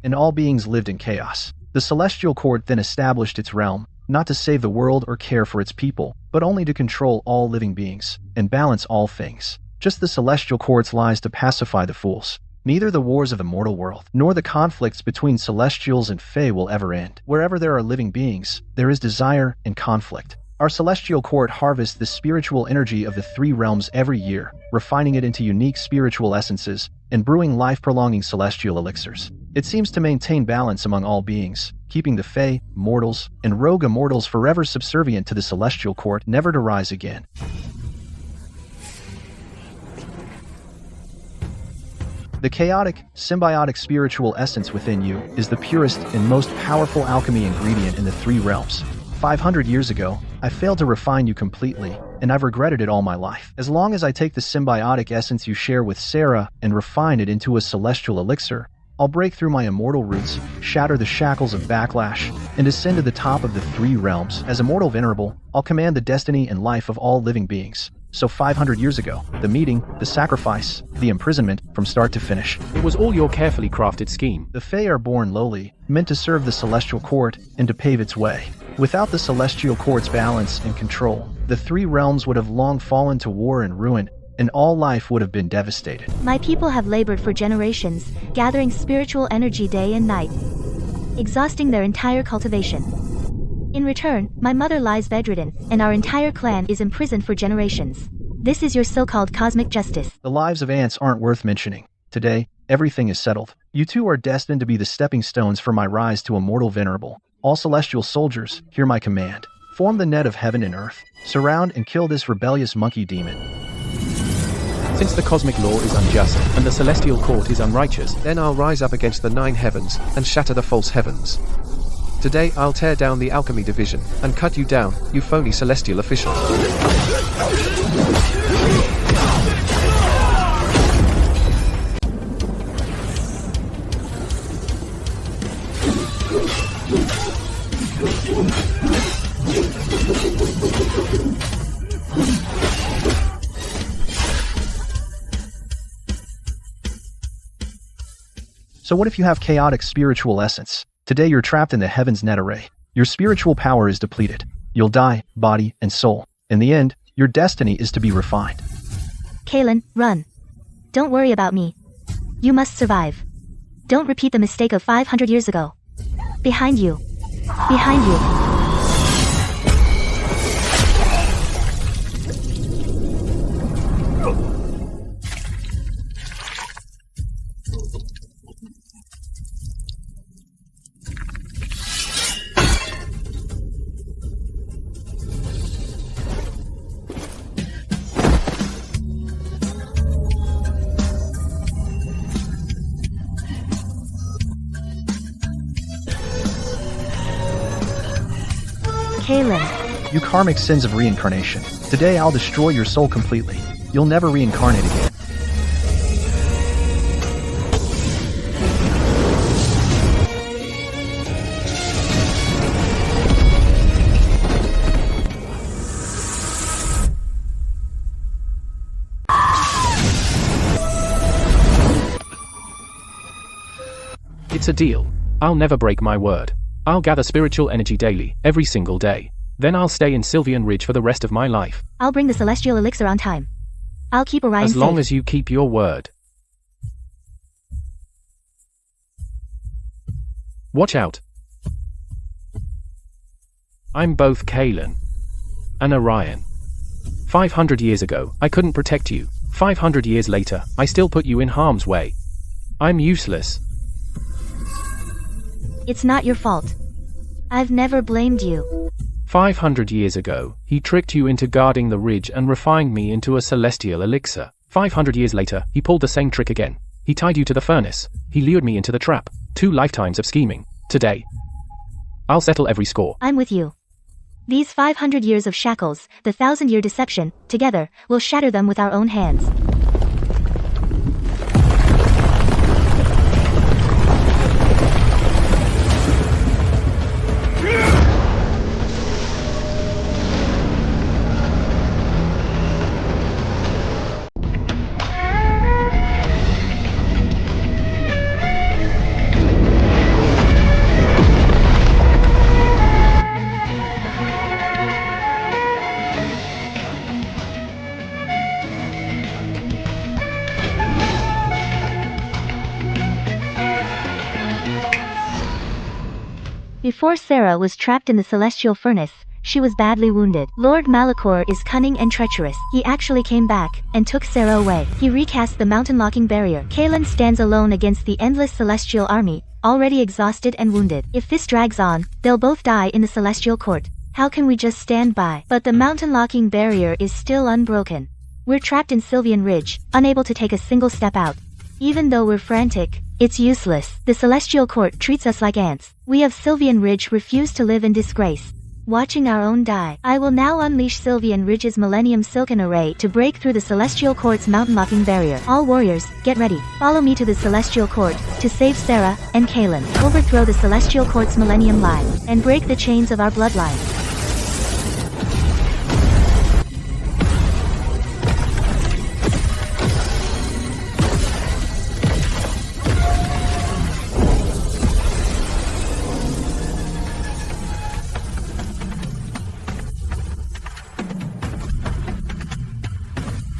and all beings lived in chaos. The Celestial Court then established its realm, not to save the world or care for its people, but only to control all living beings and balance all things. Just the celestial courts lies to pacify the fools. Neither the wars of the mortal world, nor the conflicts between celestials and fae will ever end. Wherever there are living beings, there is desire and conflict. Our celestial court harvests the spiritual energy of the three realms every year, refining it into unique spiritual essences and brewing life-prolonging celestial elixirs. It seems to maintain balance among all beings, keeping the fae, mortals, and rogue immortals forever subservient to the celestial court, never to rise again. The chaotic, symbiotic spiritual essence within you is the purest and most powerful alchemy ingredient in the three realms. 500 years ago, I failed to refine you completely, and I've regretted it all my life. As long as I take the symbiotic essence you share with Sarah and refine it into a celestial elixir, I'll break through my immortal roots, shatter the shackles of backlash, and ascend to the top of the three realms. As immortal venerable, I'll command the destiny and life of all living beings. So 500 years ago, the meeting, the sacrifice, the imprisonment, from start to finish. It was all your carefully crafted scheme. The Fae are born lowly, meant to serve the celestial court and to pave its way. Without the celestial court's balance and control, the three realms would have long fallen to war and ruin, and all life would have been devastated. My people have labored for generations, gathering spiritual energy day and night, exhausting their entire cultivation. In return, my mother lies bedridden, and our entire clan is imprisoned for generations. This is your so-called cosmic justice. The lives of ants aren't worth mentioning. Today, everything is settled. You two are destined to be the stepping stones for my rise to immortal venerable. All celestial soldiers, hear my command. Form the net of heaven and earth. Surround and kill this rebellious monkey demon. Since the cosmic law is unjust and the celestial court is unrighteous, Then I'll rise up against the 9 heavens and shatter the false heavens. Today I'll tear down the alchemy division and cut you down, you phony celestial official. So what if you have chaotic spiritual essence? Today you're trapped in the heaven's net array. Your spiritual power is depleted. You'll die, body and soul. In the end, your destiny is to be refined. Kaylin, run. Don't worry about me. You must survive. Don't repeat the mistake of 500 years ago. Behind you. Behind you. Kaylin. You karmic sins of reincarnation. Today I'll destroy your soul completely. You'll never reincarnate again. it's a deal. I'll never break my word. I'll gather spiritual energy daily, every single day. Then I'll stay in Sylvian Ridge for the rest of my life. I'll bring the celestial elixir on time. I'll keep Orion As long safe. as you keep your word. Watch out. I'm both Kaylin and Orion. 500 years ago, I couldn't protect you. 500 years later, I still put you in harm's way. I'm useless. It's not your fault. I've never blamed you. 500 years ago, he tricked you into guarding the ridge and refined me into a celestial elixir. 500 years later, he pulled the same trick again. He tied you to the furnace. He lured me into the trap. 2 lifetimes of scheming. Today, I'll settle every score. I'm with you. These 500 years of shackles, the 1,000-year deception, together, we'll shatter them with our own hands. Before Sarah was trapped in the celestial furnace, she was badly wounded. Lord Malachor is cunning and treacherous. He actually came back and took Sarah away. He recast the mountain-locking barrier. Kaelin stands alone against the endless celestial army, already exhausted and wounded. If this drags on, they'll both die in the celestial court. How can we just stand by? But the mountain-locking barrier is still unbroken. We're trapped in Sylvian Ridge, unable to take a single step out. Even though we're frantic, it's useless. The celestial court treats us like ants. We of Sylvian Ridge refuse to live in disgrace, watching our own die. I will now unleash Sylvian Ridge's Millennium Silken Array to break through the Celestial Court's mountain-locking barrier. All warriors, get ready. Follow me to the Celestial Court to save Sarah and Kaelin. Overthrow the Celestial Court's Millennium Lie and break the chains of our bloodline.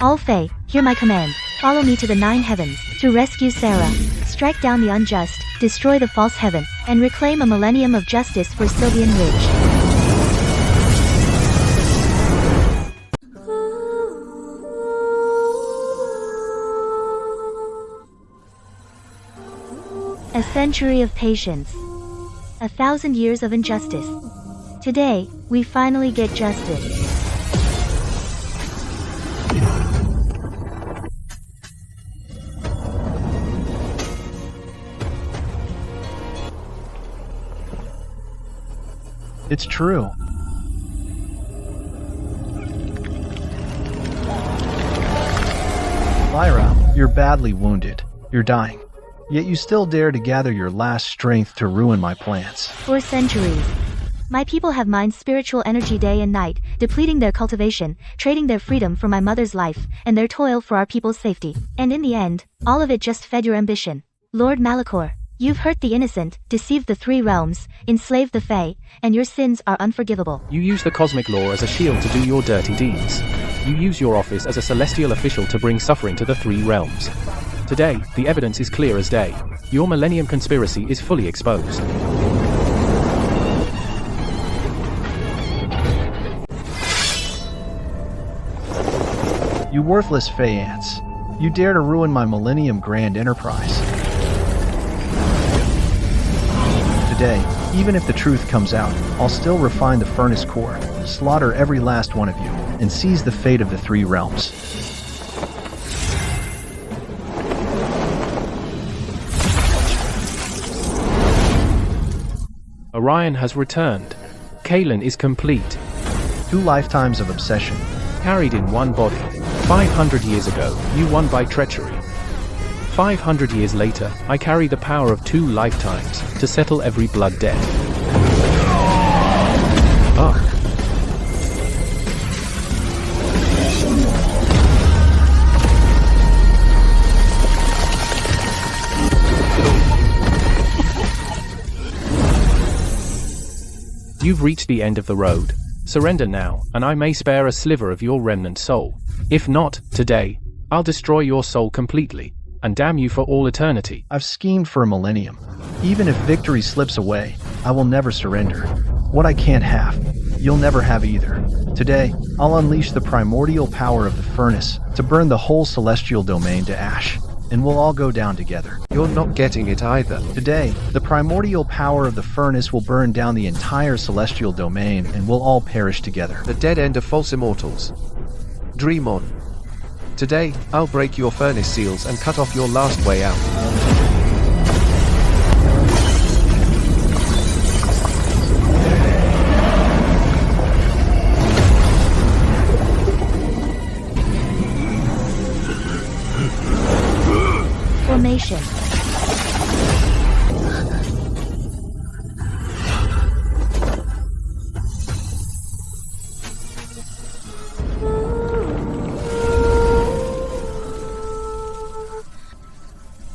All Fae, hear my command. Follow me to the 9 heavens, to rescue Sarah, strike down the unjust, destroy the false heaven, and reclaim a millennium of justice for Sylvian Ridge. A century of patience. 1,000 years of injustice. Today, we finally get justice. It's true. Lyra, you're badly wounded. You're dying. Yet you still dare to gather your last strength to ruin my plans. For centuries, my people have mined spiritual energy day and night, depleting their cultivation, trading their freedom for my mother's life, and their toil for our people's safety. And in the end, all of it just fed your ambition. Lord Malachor, you've hurt the innocent, deceived the 3 realms, enslaved the Fae, and your sins are unforgivable. You use the cosmic law as a shield to do your dirty deeds. You use your office as a celestial official to bring suffering to the 3 realms. Today, the evidence is clear as day. Your Millennium Conspiracy is fully exposed. You worthless Fae ants. You dare to ruin my Millennium Grand Enterprise. Today, even if the truth comes out, I'll still refine the furnace core, slaughter every last one of you, and seize the fate of the 3 realms. Orion has returned. Kaelin is complete. 2 lifetimes of obsession. Carried in one body. 500 years ago, you won by treachery. 500 years later, I carry the power of 2 lifetimes to settle every blood debt. Ah. You've reached the end of the road. Surrender now, and I may spare a sliver of your remnant soul. If not, today, I'll destroy your soul completely, and damn you for all eternity. I've schemed for a millennium. Even if victory slips away, I will never surrender. What I can't have, you'll never have either. Today, I'll unleash the primordial power of the furnace to burn the whole celestial domain to ash, and we'll all go down together. You're not getting it either. Today, the primordial power of the furnace will burn down the entire celestial domain, and we'll all perish together. The dead end of false immortals. Dream on. Today, I'll break your furnace seals and cut off your last way out. Formation.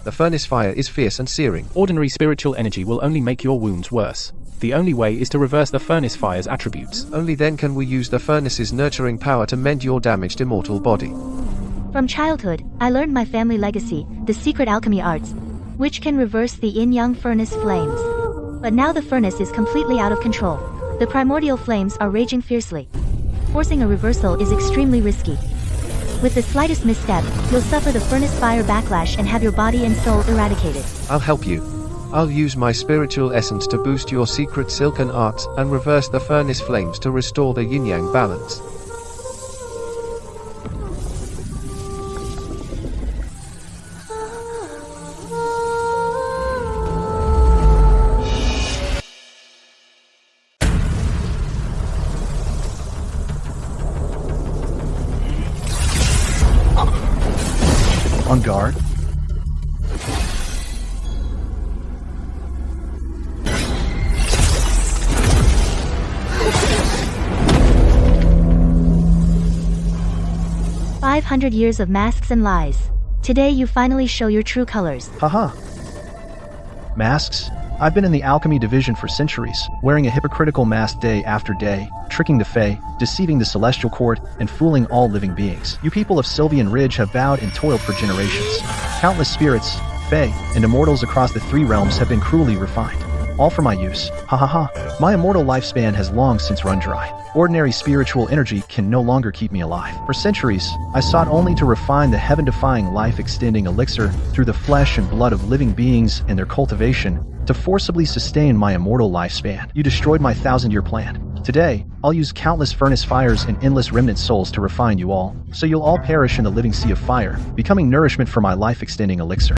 The furnace fire is fierce and searing. Ordinary spiritual energy will only make your wounds worse. The only way is to reverse the furnace fire's attributes. Only then can we use the furnace's nurturing power to mend your damaged immortal body. From childhood, I learned my family legacy, the secret alchemy arts, which can reverse the yin-yang furnace flames. But now the furnace is completely out of control. The primordial flames are raging fiercely. Forcing a reversal is extremely risky. With the slightest misstep, you'll suffer the furnace fire backlash and have your body and soul eradicated. I'll help you. I'll use my spiritual essence to boost your secret silken arts and reverse the furnace flames to restore the yin-yang balance. On guard. "500 years of masks and lies. Today you finally show your true colors." Haha. Masks? I've been in the alchemy division for centuries, wearing a hypocritical mask day after day, tricking the Fae, deceiving the celestial court, and fooling all living beings. You people of Sylvian Ridge have bowed and toiled for generations. Countless spirits, Fae, and immortals across the three realms have been cruelly refined. All for my use. Ha ha ha. My immortal lifespan has long since run dry. Ordinary spiritual energy can no longer keep me alive. For centuries, I sought only to refine the heaven-defying life-extending elixir through the flesh and blood of living beings and their cultivation to forcibly sustain my immortal lifespan. You destroyed my 1,000-year plan. Today, I'll use countless furnace fires and endless remnant souls to refine you all, so you'll all perish in the living sea of fire, becoming nourishment for my life-extending elixir.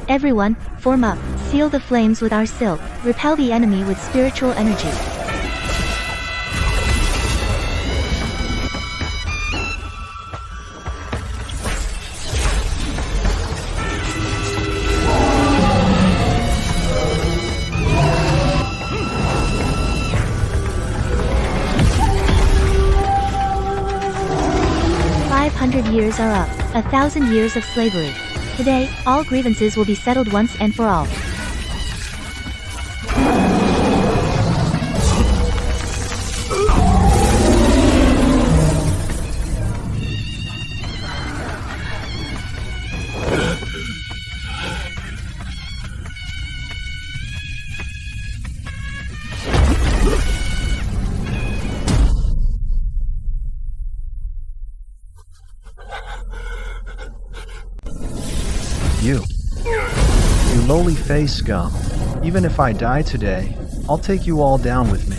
Everyone, form up. Seal the flames with our silk. Repel the enemy with spiritual energy. "500 years are up. 1,000 years of slavery. Today, all grievances will be settled once and for all." You lowly Fae scum. Even if I die today, I'll take you all down with me.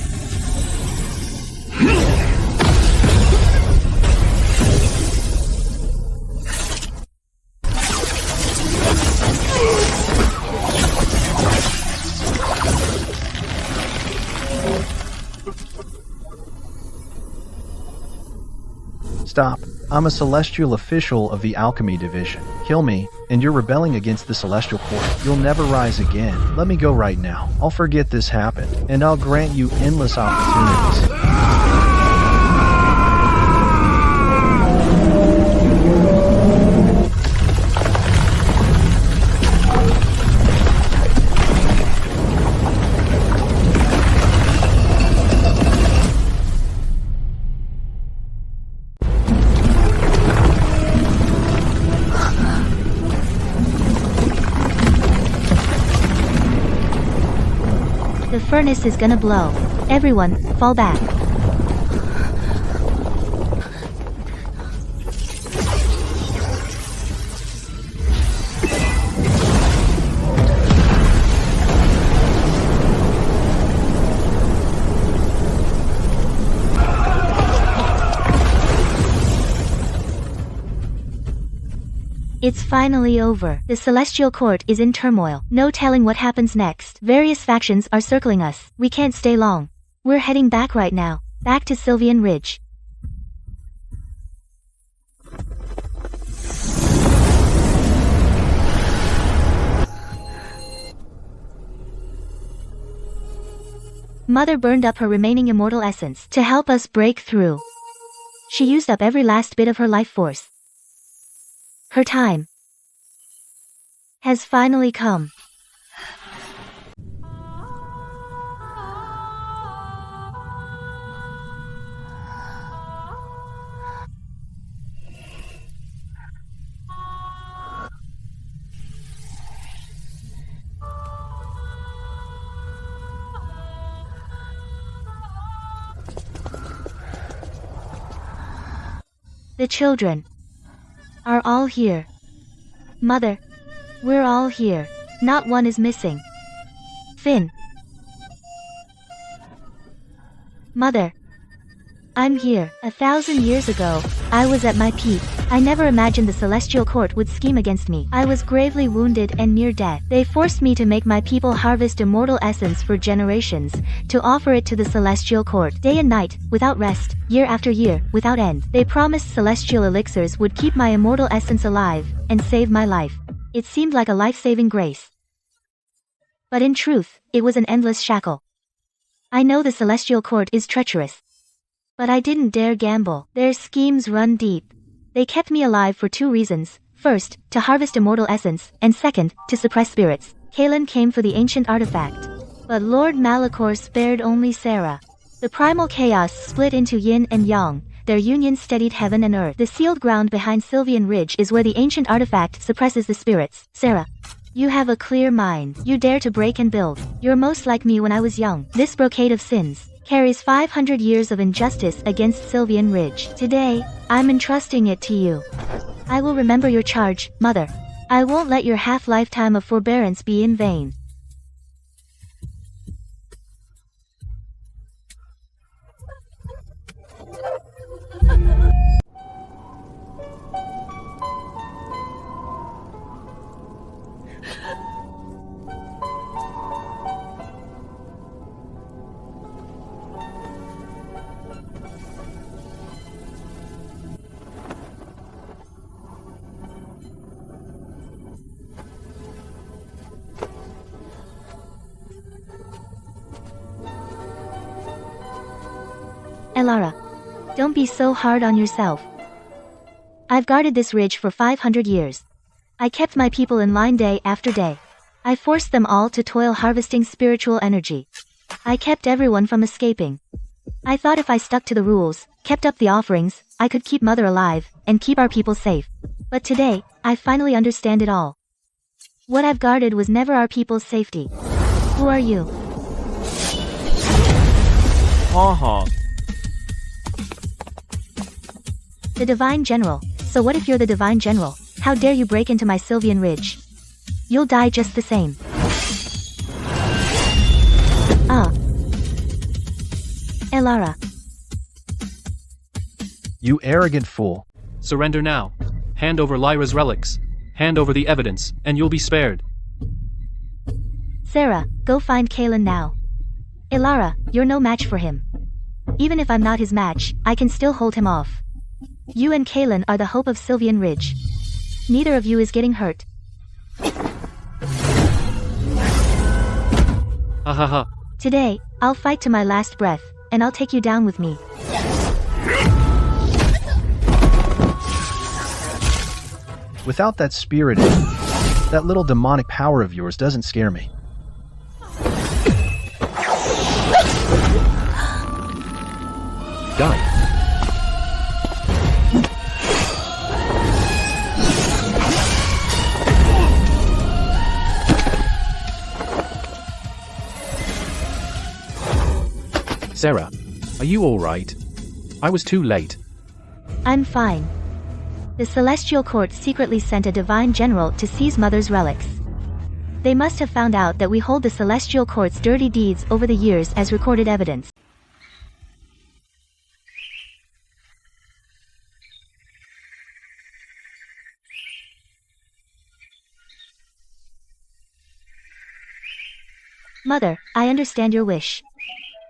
Stop. I'm a celestial official of the alchemy division. Kill me, and you're rebelling against the celestial court. You'll never rise again. Let me go right now. I'll forget this happened, and I'll grant you endless opportunities. The furnace is gonna blow. Everyone, fall back. It's finally over. The celestial court is in turmoil. No telling what happens next. Various factions are circling us. We can't stay long. We're heading back right now. Back to Sylvian Ridge. Mother burned up her remaining immortal essence to help us break through. She used up every last bit of her life force. Her time has finally come. The children are all here. Mother, we're all here. Not one is missing. Finn. Mother, I'm here. 1,000 years ago, I was at my peak. I never imagined the Celestial Court would scheme against me. I was gravely wounded and near death. They forced me to make my people harvest immortal essence for generations, to offer it to the Celestial Court. Day and night, without rest, year after year, without end. They promised celestial elixirs would keep my immortal essence alive, and save my life. It seemed like a life-saving grace. But in truth, it was an endless shackle. I know the Celestial Court is treacherous. But I didn't dare gamble. Their schemes run deep. They kept me alive for 2 reasons. First, to harvest immortal essence, and second, to suppress spirits. Kaelin came for the ancient artifact. But Lord Malachor spared only Sarah. The primal chaos split into yin and yang. Their union steadied heaven and earth. The sealed ground behind Sylvian Ridge is where the ancient artifact suppresses the spirits. Sarah, you have a clear mind. You dare to break and build. You're most like me when I was young. This brocade of sins carries 500 years of injustice against Sylvian Ridge. Today, I'm entrusting it to you. I will remember your charge, Mother. I won't let your half-lifetime of forbearance be in vain. Elara, don't be so hard on yourself. I've guarded this ridge for 500 years. I kept my people in line day after day. I forced them all to toil harvesting spiritual energy. I kept everyone from escaping. I thought if I stuck to the rules, kept up the offerings, I could keep Mother alive, and keep our people safe. But today, I finally understand it all. What I've guarded was never our people's safety. Who are you? The Divine General. So what if you're the Divine General? How dare you break into my Sylvian Ridge? You'll die just the same. Elara. You arrogant fool. Surrender now. Hand over Lyra's relics. Hand over the evidence, and you'll be spared. Sarah, go find Kaelin now. Elara, you're no match for him. Even if I'm not his match, I can still hold him off. You and Kaelin are the hope of Sylvian Ridge. Neither of you is getting hurt. Ha ha ha. Today, I'll fight to my last breath, and I'll take you down with me. Without that spirit, that little demonic power of yours doesn't scare me. Die. Sarah, are you alright? I was too late. I'm fine. The Celestial Court secretly sent a Divine General to seize Mother's relics. They must have found out that we hold the Celestial Court's dirty deeds over the years as recorded evidence. Mother, I understand your wish.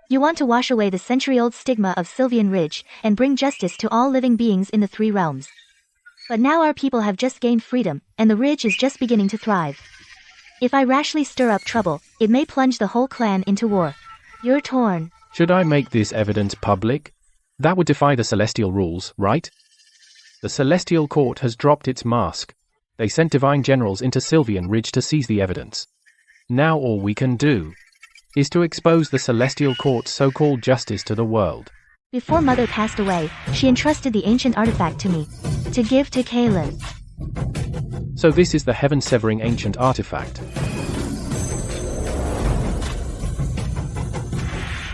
You want to wash away the century-old stigma of Sylvian Ridge, and bring justice to all living beings in the 3 realms. But now our people have just gained freedom, and the Ridge is just beginning to thrive. If I rashly stir up trouble, it may plunge the whole clan into war. You're torn. Should I make this evidence public? That would defy the Celestial rules, right? The Celestial Court has dropped its mask. They sent Divine Generals into Sylvian Ridge to seize the evidence. Now all we can do is to expose the Celestial Court's so-called justice to the world. Before Mother passed away, she entrusted the ancient artifact to me, to give to Kaelin. So this is the heaven-severing ancient artifact.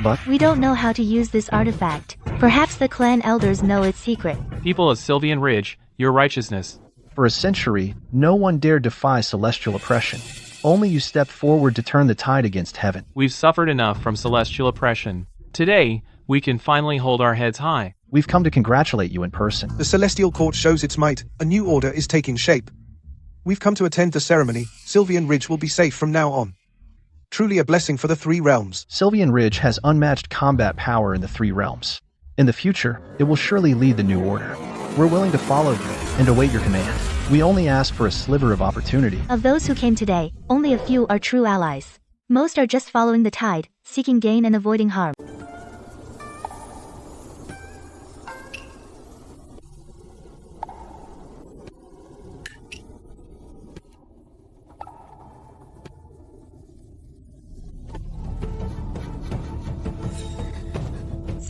But We don't know how to use this artifact. Perhaps the clan elders know its secret. People of Sylvian Ridge, your righteousness. For a century, no one dared defy celestial oppression. Only you stepped forward to turn the tide against heaven. We've suffered enough from celestial oppression. Today, we can finally hold our heads high. We've come to congratulate you in person. The Celestial Court shows its might. A new order is taking shape. We've come to attend the ceremony. Sylvian Ridge will be safe from now on. Truly a blessing for the three realms. Sylvian Ridge has unmatched combat power in the three realms. In the future, it will surely lead the new order. We're willing to follow you and await your command. We only ask for a sliver of opportunity. Of those who came today, only a few are true allies. Most are just following the tide, seeking gain and avoiding harm.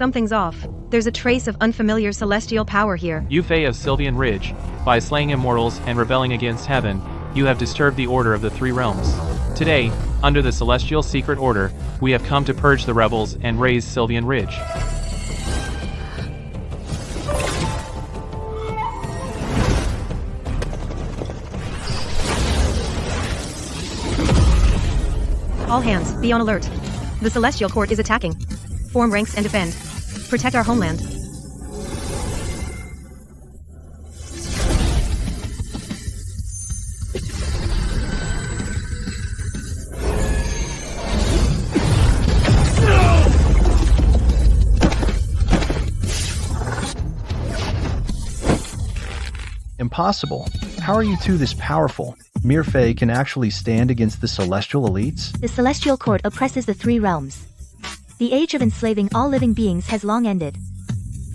Something's off. There's a trace of unfamiliar celestial power here. You Fae of Sylvian Ridge, by slaying immortals and rebelling against heaven, you have disturbed the order of the three realms. Today, under the Celestial Secret Order, we have come to purge the rebels and raise Sylvian Ridge. All hands, be on alert. The Celestial Court is attacking. Form ranks and defend. Protect our homeland. Impossible. How are you two this powerful? Mere Fae can actually stand against the celestial elites? The Celestial Court oppresses the three realms. The age of enslaving all living beings has long ended.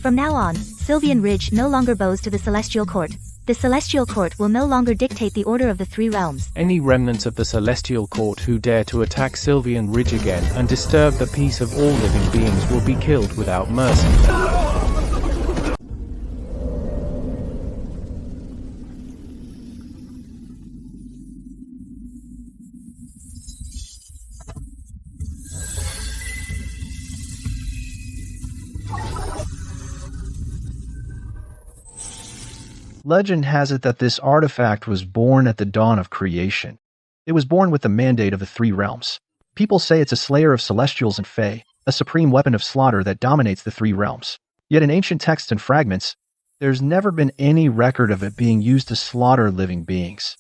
From now on, Sylvian Ridge no longer bows to the Celestial Court. The Celestial Court will no longer dictate the order of the three realms. Any remnants of the Celestial Court who dare to attack Sylvian Ridge again and disturb the peace of all living beings will be killed without mercy. Legend has it that this artifact was born at the dawn of creation. It was born with the mandate of the three realms. People say it's a slayer of celestials and fae, a supreme weapon of slaughter that dominates the three realms. Yet in ancient texts and fragments, there's never been any record of it being used to slaughter living beings.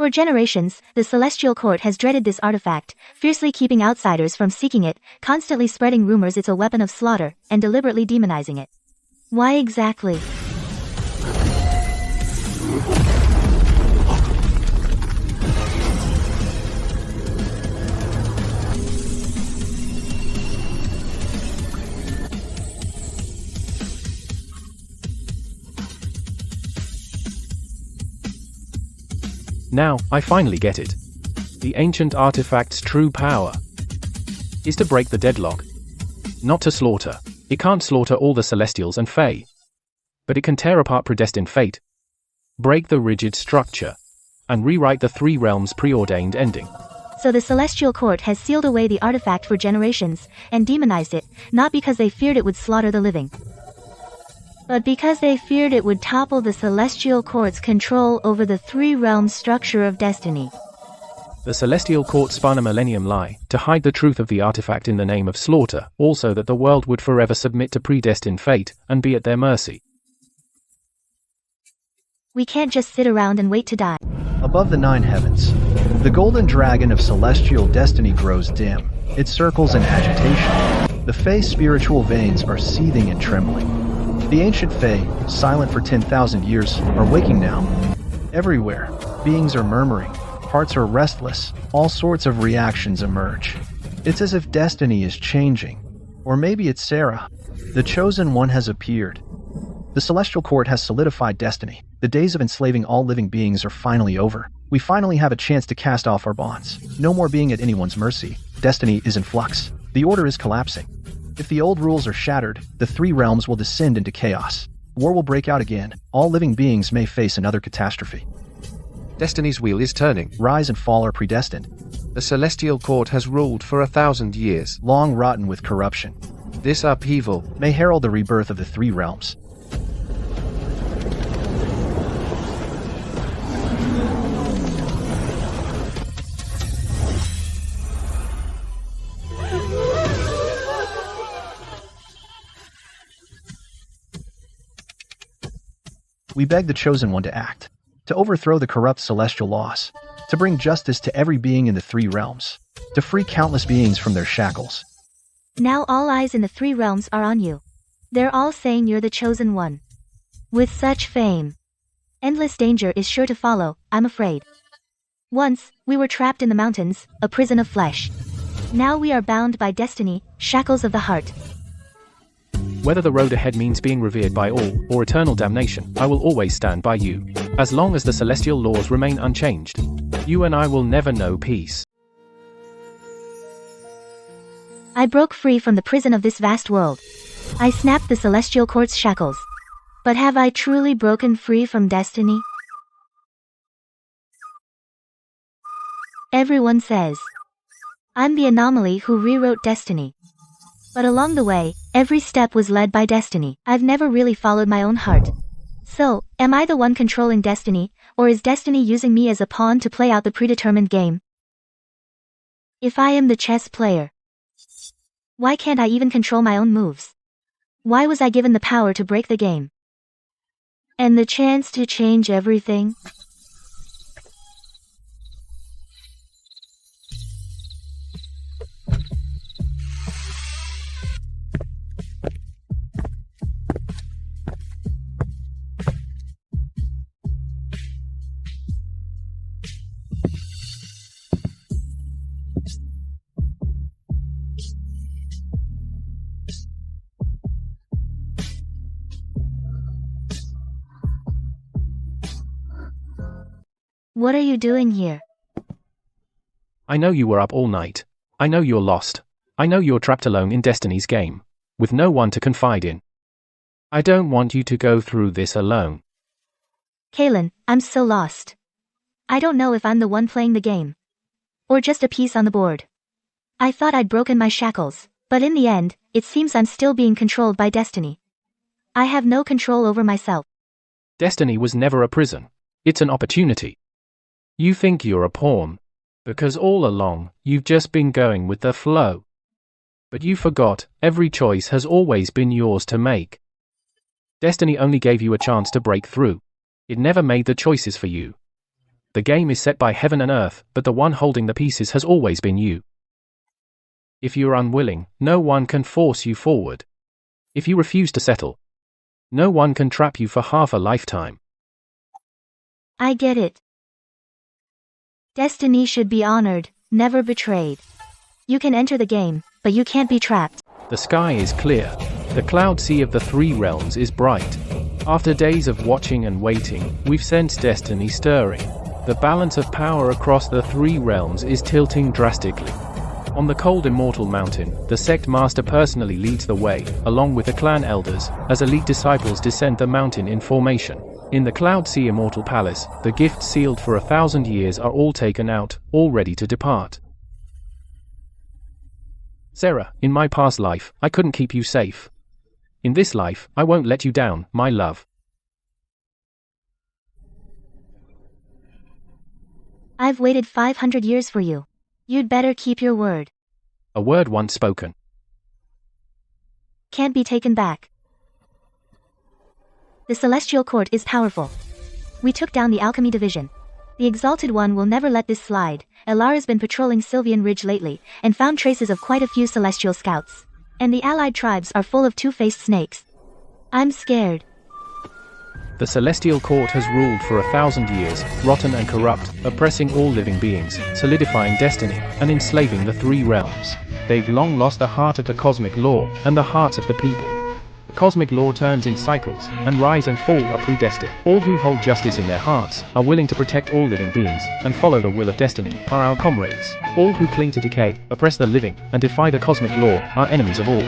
For generations, the Celestial Court has dreaded this artifact, fiercely keeping outsiders from seeking it, constantly spreading rumors it's a weapon of slaughter, and deliberately demonizing it. Why exactly? Now, I finally get it. The ancient artifact's true power is to break the deadlock. Not to slaughter. It can't slaughter all the Celestials and Fae. But it can tear apart predestined fate, break the rigid structure, and rewrite the three realms' preordained ending. So the Celestial Court has sealed away the artifact for generations, and demonized it, not because they feared it would slaughter the living, but because they feared it would topple the Celestial Court's control over the three realms' structure of destiny. The Celestial Court spun a millennium lie to hide the truth of the artifact in the name of slaughter, also that the world would forever submit to predestined fate and be at their mercy. We can't just sit around and wait to die. Above the nine heavens, the golden dragon of celestial destiny grows dim. It circles in agitation. The Fae's spiritual veins are seething and trembling. The ancient Fae, silent for 10,000 years, are waking now. Everywhere, beings are murmuring, hearts are restless, all sorts of reactions emerge. It's as if destiny is changing. Or maybe it's Sarah. The chosen one has appeared. The Celestial Court has solidified destiny. The days of enslaving all living beings are finally over. We finally have a chance to cast off our bonds. No more being at anyone's mercy. Destiny is in flux. The order is collapsing. If the old rules are shattered, the three realms will descend into chaos. War will break out again. All living beings may face another catastrophe. Destiny's wheel is turning. Rise and fall are predestined. The celestial court has ruled for 1,000 years. Long rotten with corruption. This upheaval May herald the rebirth of the three realms. We beg the Chosen One to act, to overthrow the corrupt celestial laws, to bring justice to every being in the three realms, to free countless beings from their shackles. Now all eyes in the three realms are on you. They're all saying you're the chosen one. With such fame, endless danger is sure to follow, I'm afraid. Once, we were trapped in the mountains, a prison of flesh. Now we are bound by destiny, shackles of the heart. Whether the road ahead means being revered by all, or eternal damnation, I will always stand by you. As long as the celestial laws remain unchanged, you and I will never know peace. I broke free from the prison of this vast world. I snapped the celestial court's shackles. But have I truly broken free from destiny? Everyone says I'm the anomaly who rewrote destiny. But along the way, every step was led by destiny. I've never really followed my own heart. So, am I the one controlling destiny, or is destiny using me as a pawn to play out the predetermined game? If I am the chess player, why can't I even control my own moves? Why was I given the power to break the game? And the chance to change everything? What are you doing here? I know you were up all night. I know you're lost. I know you're trapped alone in Destiny's game, with no one to confide in. I don't want you to go through this alone. Kaylin, I'm so lost. I don't know if I'm the one playing the game, or just a piece on the board. I thought I'd broken my shackles, but in the end, it seems I'm still being controlled by destiny. I have no control over myself. Destiny was never a prison. It's an opportunity. You think you're a pawn, because all along, you've just been going with the flow. But you forgot, every choice has always been yours to make. Destiny only gave you a chance to break through. It never made the choices for you. The game is set by heaven and earth, but the one holding the pieces has always been you. If you're unwilling, no one can force you forward. If you refuse to settle, no one can trap you for half a lifetime. I get it. Destiny should be honored, never betrayed. You can enter the game, but you can't be trapped. The sky is clear. The cloud sea of the three realms is bright. After days of watching and waiting, we've sensed destiny stirring. The balance of power across the three realms is tilting drastically. On the cold immortal mountain, the sect master personally leads the way, along with the clan elders, as elite disciples descend the mountain in formation. In the Cloud Sea Immortal Palace, the gifts sealed for 1,000 years are all taken out, all ready to depart. Sarah, in my past life, I couldn't keep you safe. In this life, I won't let you down, my love. I've waited 500 years for you. You'd better keep your word. A word once spoken can't be taken back. The Celestial Court is powerful. We took down the Alchemy Division. The Exalted One will never let this slide. Elara's been patrolling Sylvian Ridge lately, and found traces of quite a few Celestial Scouts. And the allied tribes are full of two-faced snakes. I'm scared. The Celestial Court has ruled for 1,000 years, rotten and corrupt, oppressing all living beings, solidifying destiny, and enslaving the three realms. They've long lost the heart of the cosmic law, and the hearts of the people. The cosmic law turns in cycles, and rise and fall are predestined. All who hold justice in their hearts, are willing to protect all living beings, and follow the will of destiny, are our comrades. All who cling to decay, oppress the living, and defy the cosmic law, are enemies of all.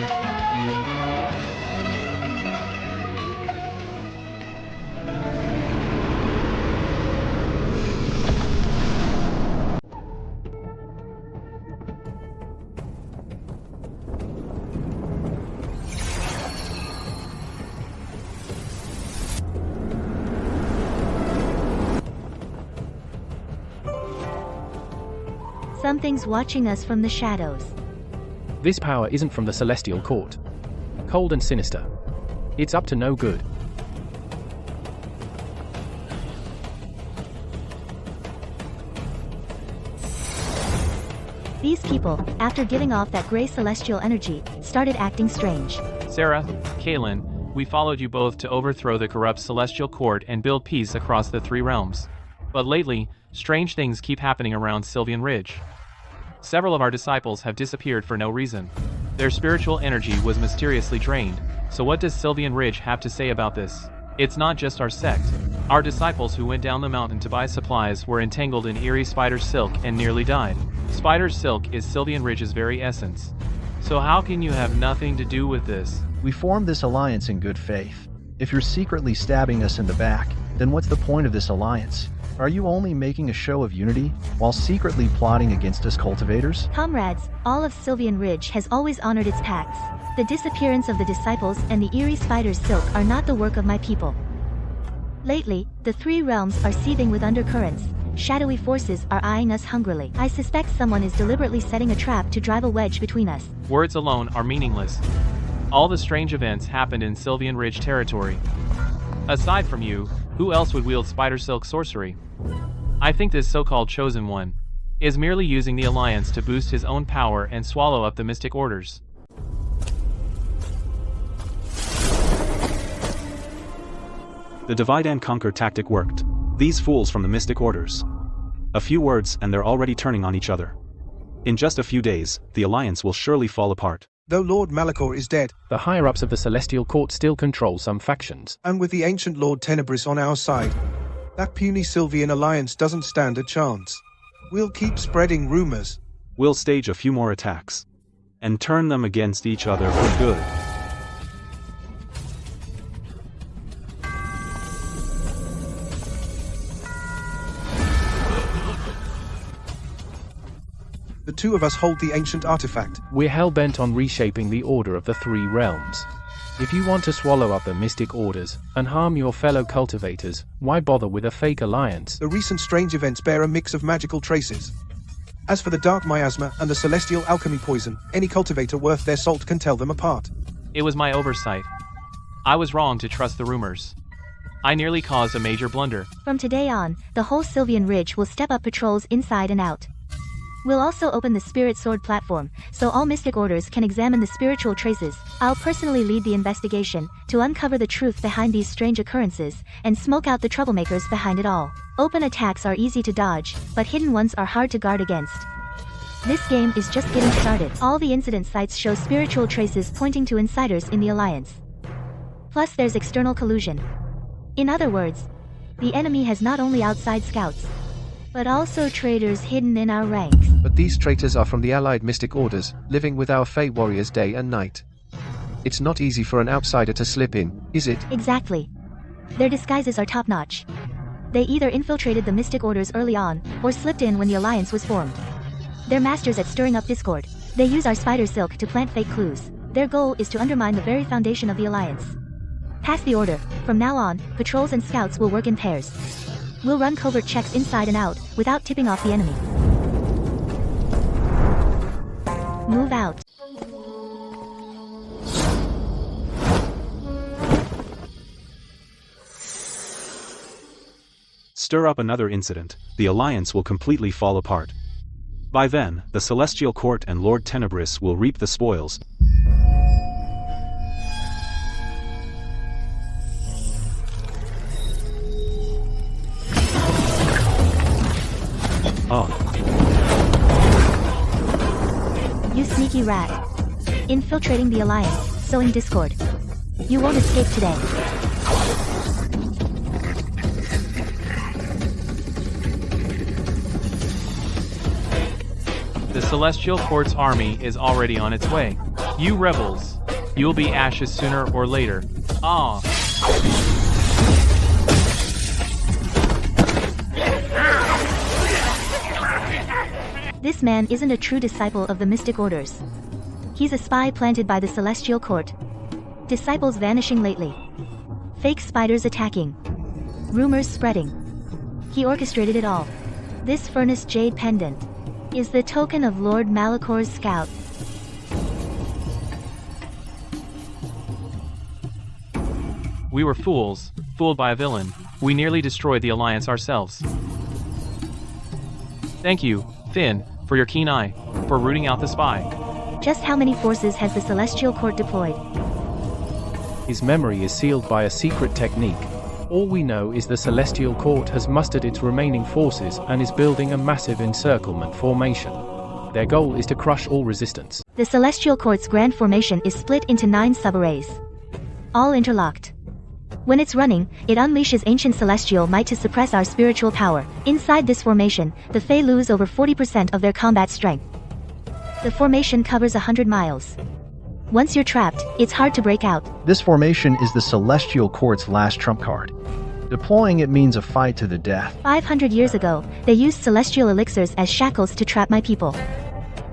Something's watching us from the shadows. This power isn't from the celestial court. Cold and sinister. It's up to no good. These people, after giving off that gray celestial energy, started acting strange. Sarah, Kaylin, we followed you both to overthrow the corrupt celestial court and build peace across the three realms. But lately, strange things keep happening around Sylvian Ridge. Several of our disciples have disappeared for no reason. Their spiritual energy was mysteriously drained. So what does Sylvian Ridge have to say about this? It's not just our sect. Our disciples who went down the mountain to buy supplies were entangled in eerie spider silk and nearly died. Spider silk is Sylvian Ridge's very essence. So how can you have nothing to do with this? We formed this alliance in good faith. If you're secretly stabbing us in the back, then what's the point of this alliance? Are you only making a show of unity, while secretly plotting against us cultivators? Comrades, all of Sylvian Ridge has always honored its pacts. The disappearance of the disciples and the eerie spider's silk are not the work of my people. Lately, the three realms are seething with undercurrents. Shadowy forces are eyeing us hungrily. I suspect someone is deliberately setting a trap to drive a wedge between us. Words alone are meaningless. All the strange events happened in Sylvian Ridge territory. Aside from you, who else would wield spider silk sorcery? I think this so-called chosen one is merely using the alliance to boost his own power and swallow up the mystic orders. The divide and conquer tactic worked. These fools from the mystic orders. A few words and they're already turning on each other. In just a few days, the alliance will surely fall apart. Though Lord Malachor is dead, The higher-ups of the celestial court still control some factions. and with the ancient Lord Tenebris on our side, that puny Sylvian alliance doesn't stand a chance. We'll keep spreading rumors. We'll stage a few more attacks. And turn them against each other for good. The two of us hold the ancient artifact. We're hell-bent on reshaping the order of the three realms. If you want to swallow up the mystic orders and harm your fellow cultivators, why bother with a fake alliance? The recent strange events bear a mix of magical traces. As for the dark miasma and the celestial alchemy poison, any cultivator worth their salt can tell them apart. It was my oversight. I was wrong to trust the rumors. I nearly caused a major blunder. From today on, the whole Sylvian Ridge will step up patrols inside and out. We'll also open the Spirit Sword platform, so all mystic orders can examine the spiritual traces. I'll personally lead the investigation, to uncover the truth behind these strange occurrences, and smoke out the troublemakers behind it all. Open attacks are easy to dodge, but hidden ones are hard to guard against. This game is just getting started. All the incident sites show spiritual traces pointing to insiders in the Alliance. Plus there's external collusion. In other words, the enemy has not only outside scouts, but also traitors hidden in our ranks. But these traitors are from the allied mystic orders, living with our Fey warriors day and night. It's not easy for an outsider to slip in, is it? Exactly. Their disguises are top-notch. They either infiltrated the mystic orders early on, or slipped in when the alliance was formed. They're masters at stirring up discord. They use our spider silk to plant fake clues. Their goal is to undermine the very foundation of the alliance. Pass the order. From now on, patrols and scouts will work in pairs. We'll run covert checks inside and out, without tipping off the enemy. Move out. Stir up another incident, the alliance will completely fall apart. By then, the Celestial Court and Lord Tenebris will reap the spoils. Oh. You sneaky rat. Infiltrating the alliance, sowing discord. You won't escape today. The Celestial Court's army is already on its way. You rebels, you'll be ashes sooner or later. Ah. This man isn't a true disciple of the mystic orders. He's a spy planted by the Celestial Court. Disciples vanishing lately. Fake spiders attacking. Rumors spreading. He orchestrated it all. This furnace jade pendant. is the token of Lord Malakor's scout. We were fools, fooled by a villain. We nearly destroyed the Alliance ourselves. Thank you, Finn, for your keen eye, for rooting out the spy. Just how many forces has the Celestial Court deployed? His memory is sealed by a secret technique. All we know is the Celestial Court has mustered its remaining forces and is building a massive encirclement formation. Their goal is to crush all resistance. The Celestial Court's grand formation is split into 9 subarrays, all interlocked. When it's running, it unleashes ancient celestial might to suppress our spiritual power. Inside this formation, the Fae lose over 40% of their combat strength. The formation covers 100 miles. Once you're trapped, it's hard to break out. This formation is the Celestial Court's last trump card. Deploying it means a fight to the death. 500 years ago, they used celestial elixirs as shackles to trap my people.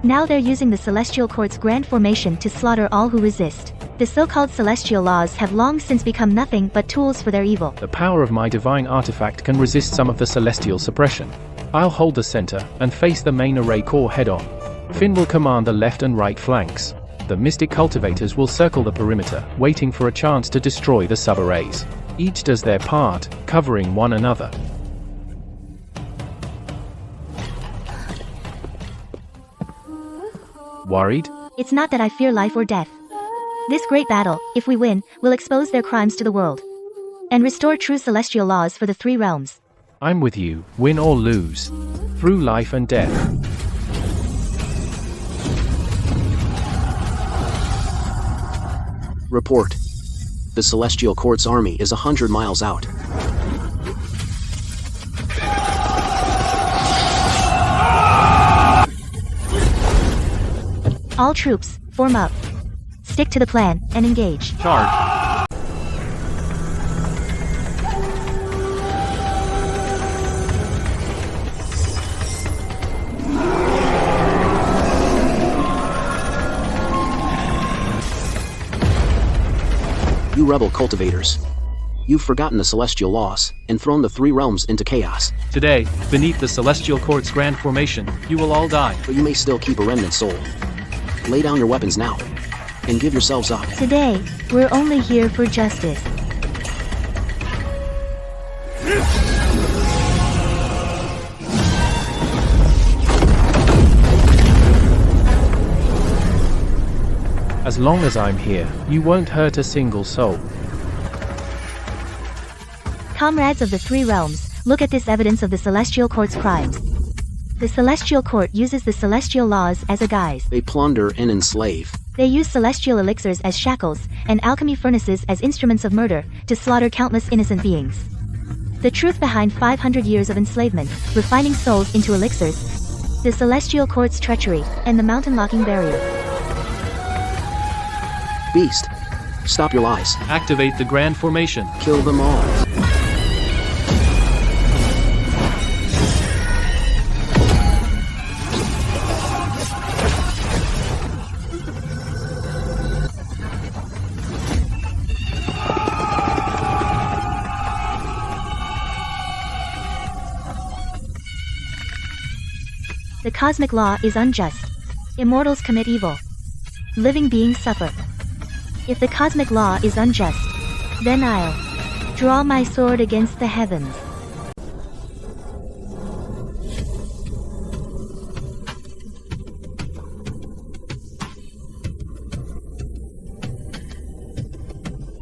Now they're using the Celestial Court's grand formation to slaughter all who resist. The so-called celestial laws have long since become nothing but tools for their evil. The power of my divine artifact can resist some of the celestial suppression. I'll hold the center and face the main array core head-on. Finn will command the left and right flanks. The mystic cultivators will circle the perimeter, waiting for a chance to destroy the sub-arrays. Each does their part, covering one another. Worried? It's not that I fear life or death. This great battle, if we win, will expose their crimes to the world and restore true celestial laws for the 3 realms. I'm with you, win or lose. Through life and death. Report. The Celestial Court's army is 100 miles out. All troops, form up. Stick to the plan, and engage. Charge. You rebel cultivators. You've forgotten the celestial laws, and thrown the 3 realms into chaos. Today, beneath the Celestial Court's grand formation, you will all die. But you may still keep a remnant soul. Lay down your weapons now, and give yourselves up. Today, we're only here for justice. As long as I'm here, you won't hurt a single soul. Comrades of the 3 realms, look at this evidence of the Celestial Court's crimes. The Celestial Court uses the celestial laws as a guise. They plunder and enslave. They use celestial elixirs as shackles, and alchemy furnaces as instruments of murder, to slaughter countless innocent beings. The truth behind 500 years of enslavement, refining souls into elixirs, the Celestial Court's treachery, and the mountain-locking barrier. Beast, stop your lies. Activate the grand formation. Kill them all. The cosmic law is unjust. Immortals commit evil. Living beings suffer. If the cosmic law is unjust, then I'll draw my sword against the heavens.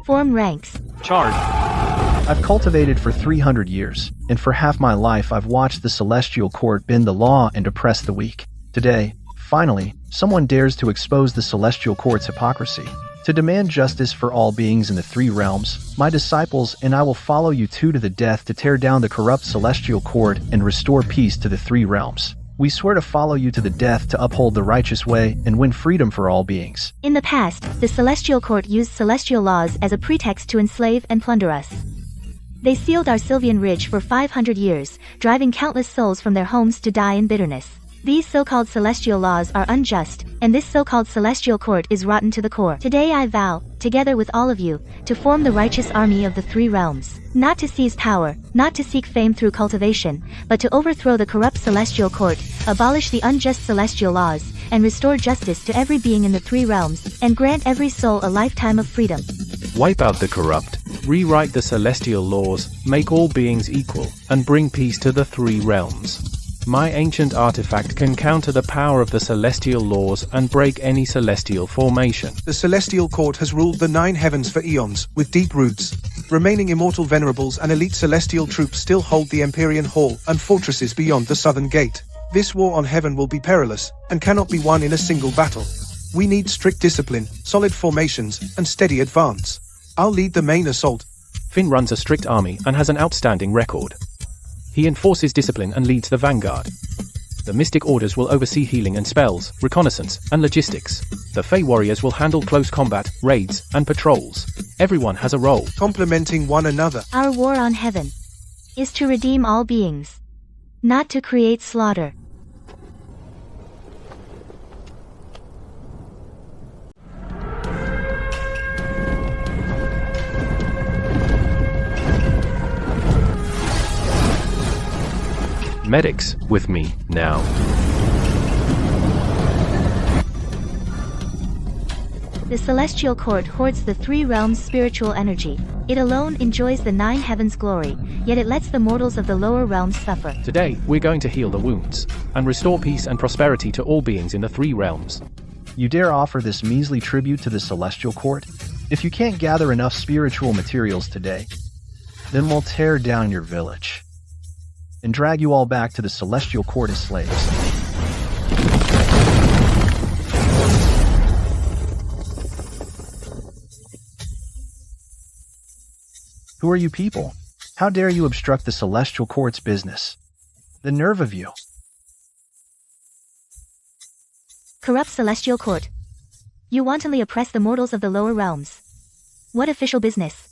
Form ranks. Charge. I've cultivated for 300 years, and for half my life I've watched the Celestial Court bend the law and oppress the weak. Today, finally, someone dares to expose the Celestial Court's hypocrisy. To demand justice for all beings in the 3 realms, my disciples and I will follow you 2 to the death to tear down the corrupt Celestial Court and restore peace to the 3 realms. We swear to follow you to the death to uphold the righteous way and win freedom for all beings. In the past, the Celestial Court used celestial laws as a pretext to enslave and plunder us. They sealed our Sylvian Ridge for 500 years, driving countless souls from their homes to die in bitterness. These so-called celestial laws are unjust, and this so-called celestial court is rotten to the core. Today I vow, together with all of you, to form the righteous army of the three realms. Not to seize power, not to seek fame through cultivation, but to overthrow the corrupt celestial court, abolish the unjust celestial laws, and restore justice to every being in the three realms, and grant every soul a lifetime of freedom. Wipe out the corrupt, rewrite the celestial laws, make all beings equal, and bring peace to the three realms. My ancient artifact can counter the power of the celestial laws and break any celestial formation. The celestial court has ruled the 9 heavens for eons, with deep roots. Remaining immortal venerables and elite celestial troops still hold the Empyrean Hall and fortresses beyond the southern gate. This war on heaven will be perilous, and cannot be won in a single battle. We need strict discipline, solid formations, and steady advance. I'll lead the main assault. Finn runs a strict army and has an outstanding record. He enforces discipline and leads the vanguard. The mystic orders will oversee healing and spells, reconnaissance, and logistics. The Fey warriors will handle close combat, raids, and patrols. Everyone has a role, complementing one another. Our war on heaven is to redeem all beings, not to create slaughter. Medics, with me, now. The celestial court hoards the three realms' spiritual energy. It alone enjoys the 9 heavens' glory, yet it lets the mortals of the lower realms suffer. Today, we're going to heal the wounds, and restore peace and prosperity to all beings in the three realms. You dare offer this measly tribute to the celestial court? If you can't gather enough spiritual materials today, then we'll tear down your village and drag you all back to the celestial court as slaves. Who are you people? How dare you obstruct the celestial court's business? The nerve of you! Corrupt celestial court. You wantonly oppress the mortals of the lower realms. What official business?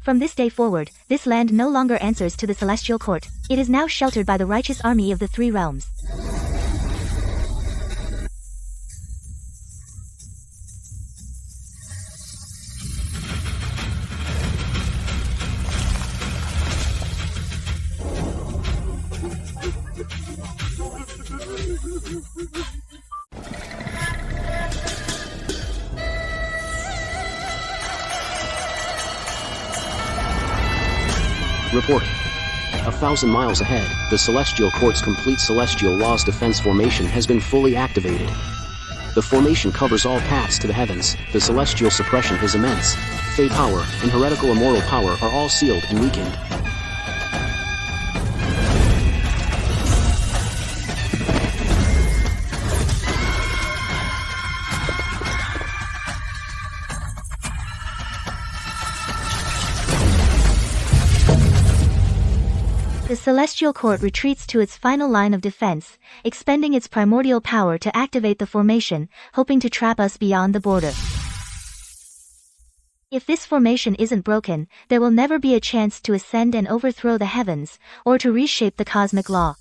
From this day forward, this land no longer answers to the celestial court. It is now sheltered by the righteous army of the three realms. Report. 1,000 miles ahead, the Celestial Court's complete Celestial Laws Defense Formation has been fully activated. The formation covers all paths to the heavens. The celestial suppression is immense. Fey power and heretical immoral power are all sealed and weakened. The celestial court retreats to its final line of defense, expending its primordial power to activate the formation, hoping to trap us beyond the border. If this formation isn't broken, there will never be a chance to ascend and overthrow the heavens, or to reshape the cosmic law.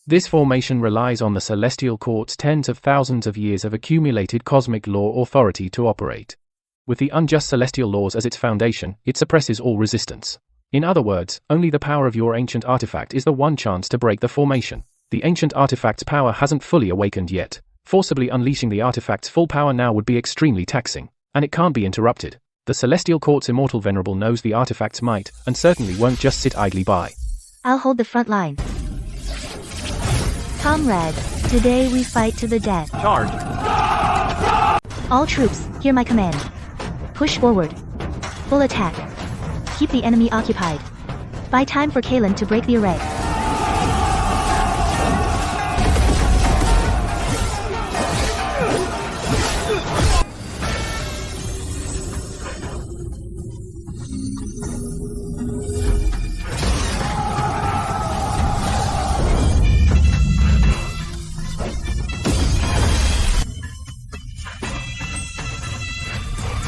This formation relies on the celestial court's tens of thousands of years of accumulated cosmic law authority to operate. With the unjust celestial laws as its foundation, it suppresses all resistance. In other words, only the power of your ancient artifact is the one chance to break the formation. The ancient artifact's power hasn't fully awakened yet. Forcibly unleashing the artifact's full power now would be extremely taxing, and it can't be interrupted. The Celestial Court's immortal venerable knows the artifact's might, and certainly won't just sit idly by. I'll hold the front line. Comrades, today we fight to the death. Charge! All troops, hear my command. Push forward. Full attack. Keep the enemy occupied. Buy time for Kalen to break the array.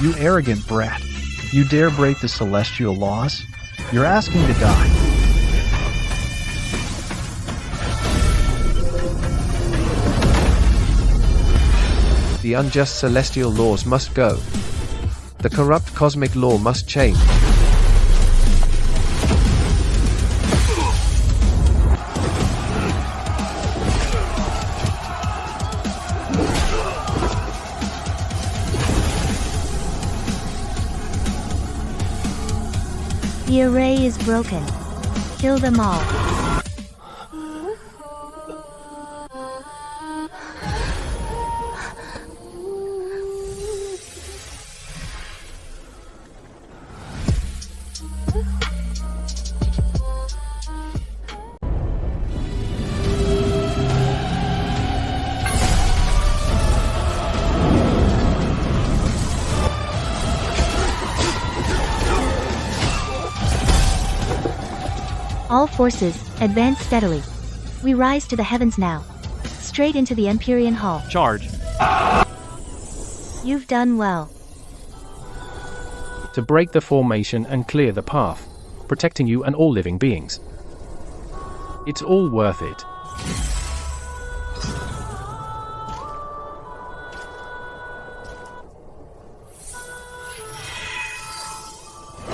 You arrogant brat. You dare break the celestial laws? You're asking to die. The unjust celestial laws must go. The corrupt cosmic law must change. The array is broken. Kill them all. All forces, advance steadily. We rise to the heavens now. Straight into the Empyrean Hall. Charge. You've done well. To break the formation and clear the path, protecting you and all living beings. It's all worth it.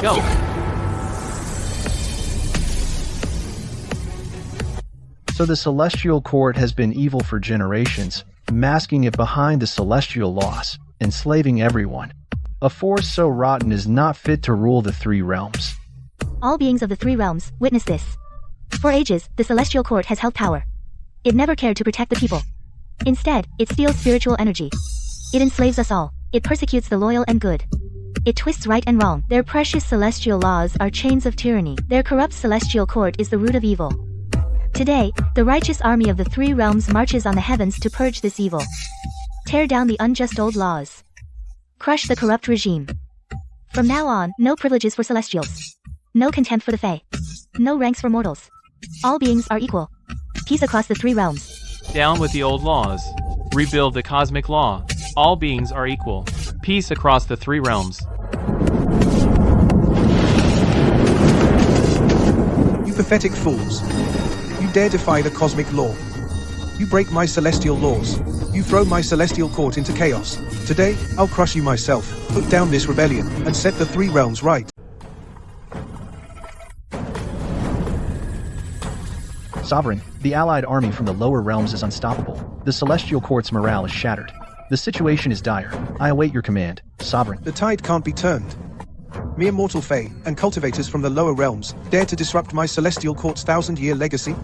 Go. So the celestial court has been evil for generations, masking it behind the celestial laws, enslaving everyone. A force so rotten is not fit to rule the three realms. All beings of the three realms, witness this. For ages, the celestial court has held power. It never cared to protect the people. Instead, it steals spiritual energy. It enslaves us all. It persecutes the loyal and good. It twists right and wrong. Their precious celestial laws are chains of tyranny. Their corrupt celestial court is the root of evil. Today, the righteous army of the three realms marches on the heavens to purge this evil. Tear down the unjust old laws. Crush the corrupt regime. From now on, no privileges for celestials. No contempt for the Fae. No ranks for mortals. All beings are equal. Peace across the three realms. Down with the old laws. Rebuild the cosmic law. All beings are equal. Peace across the three realms. You pathetic fools. You dare defy the cosmic law. You break my celestial laws. You throw my celestial court into chaos. Today, I'll crush you myself, put down this rebellion, and set the three realms right. Sovereign, the allied army from the lower realms is unstoppable. The celestial court's morale is shattered. The situation is dire. I await your command, Sovereign. The tide can't be turned. Mere mortal Fae and cultivators from the lower realms dare to disrupt my celestial court's 1,000-year legacy?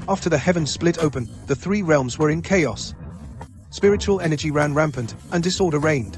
After the heavens split open, the three realms were in chaos. Spiritual energy ran rampant, and disorder reigned.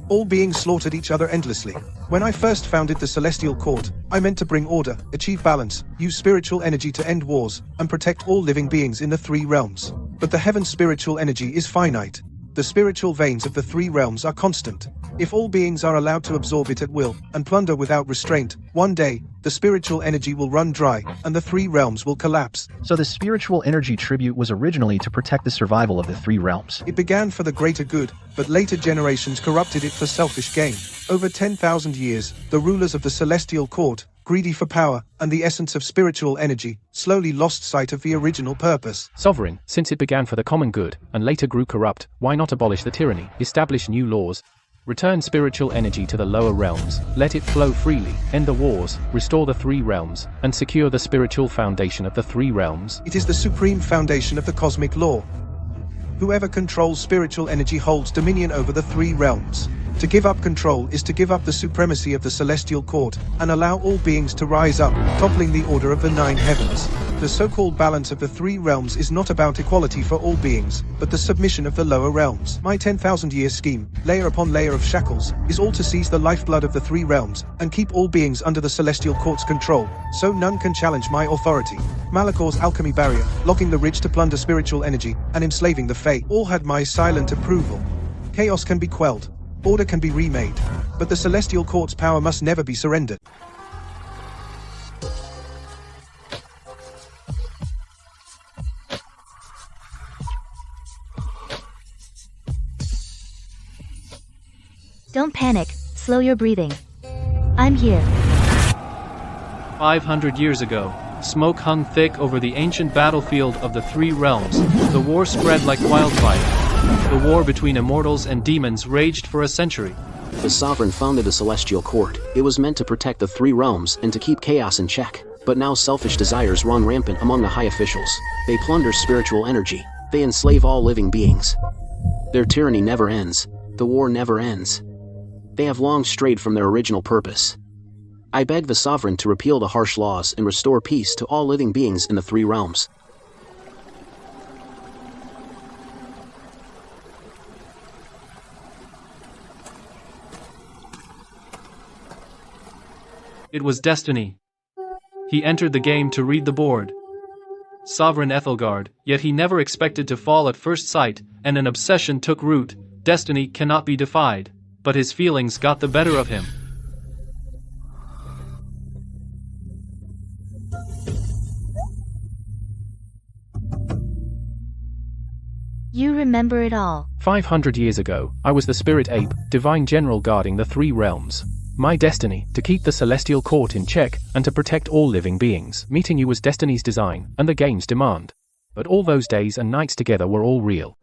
All beings slaughtered each other endlessly. When I first founded the celestial court, I meant to bring order, achieve balance, use spiritual energy to end wars, and protect all living beings in the three realms. But the heaven's spiritual energy is finite. The spiritual veins of the three realms are constant. If all beings are allowed to absorb it at will, and plunder without restraint, one day, the spiritual energy will run dry, and the three realms will collapse. So the spiritual energy tribute was originally to protect the survival of the three realms. It began for the greater good, but later generations corrupted it for selfish gain. Over 10,000 years, the rulers of the celestial court, greedy for power and the essence of spiritual energy, slowly lost sight of the original purpose. Sovereign, since it began for the common good, and later grew corrupt, why not abolish the tyranny, establish new laws, return spiritual energy to the lower realms, let it flow freely, end the wars, restore the three realms, and secure the spiritual foundation of the three realms? It is the supreme foundation of the cosmic law. Whoever controls spiritual energy holds dominion over the three realms. To give up control is to give up the supremacy of the celestial court, and allow all beings to rise up, toppling the order of the nine heavens. The so-called balance of the three realms is not about equality for all beings, but the submission of the lower realms. My 10,000-year scheme, layer upon layer of shackles, is all to seize the lifeblood of the three realms, and keep all beings under the celestial court's control, so none can challenge my authority. Malakor's alchemy barrier, locking the rich to plunder spiritual energy, and enslaving the Fae, all had my silent approval. Chaos can be quelled. Order can be remade, but the celestial court's power must never be surrendered. Don't panic, slow your breathing. I'm here. 500 years ago, smoke hung thick over the ancient battlefield of the three realms. The war spread like wildfire. The war between immortals and demons raged for a century. The sovereign founded a celestial court. It was meant to protect the three realms and to keep chaos in check. But now selfish desires run rampant among the high officials. They plunder spiritual energy. They enslave all living beings. Their tyranny never ends. The war never ends. They have long strayed from their original purpose. I beg the sovereign to repeal the harsh laws and restore peace to all living beings in the three realms. It was destiny. He entered the game to read the board. Sovereign Ethelgard, yet he never expected to fall at first sight, and an obsession took root. Destiny cannot be defied, but his feelings got the better of him. You remember it all. 500 years ago, I was the spirit ape, divine general guarding the three realms. My destiny, to keep the celestial court in check, and to protect all living beings. Meeting you was destiny's design, and the game's demand. But all those days and nights together were all real.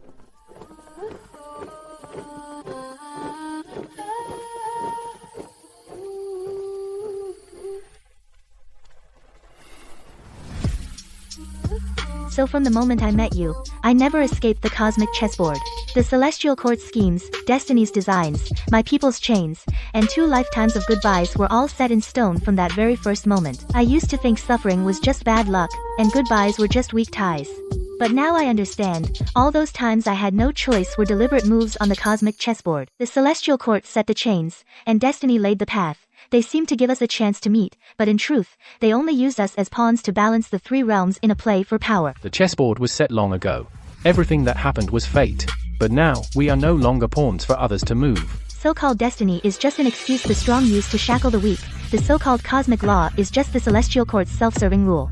So from the moment I met you, I never escaped the cosmic chessboard. The celestial court schemes, destiny's designs, my people's chains, and 2 lifetimes of goodbyes were all set in stone from that very first moment. I used to think suffering was just bad luck, and goodbyes were just weak ties. But now I understand, all those times I had no choice were deliberate moves on the cosmic chessboard. The celestial court set the chains, and destiny laid the path. They seemed to give us a chance to meet, but in truth, they only used us as pawns to balance the three realms in a play for power. The chessboard was set long ago. Everything that happened was fate. But now, we are no longer pawns for others to move. So-called destiny is just an excuse the strong use to shackle the weak. The so-called cosmic law is just the celestial court's self-serving rule.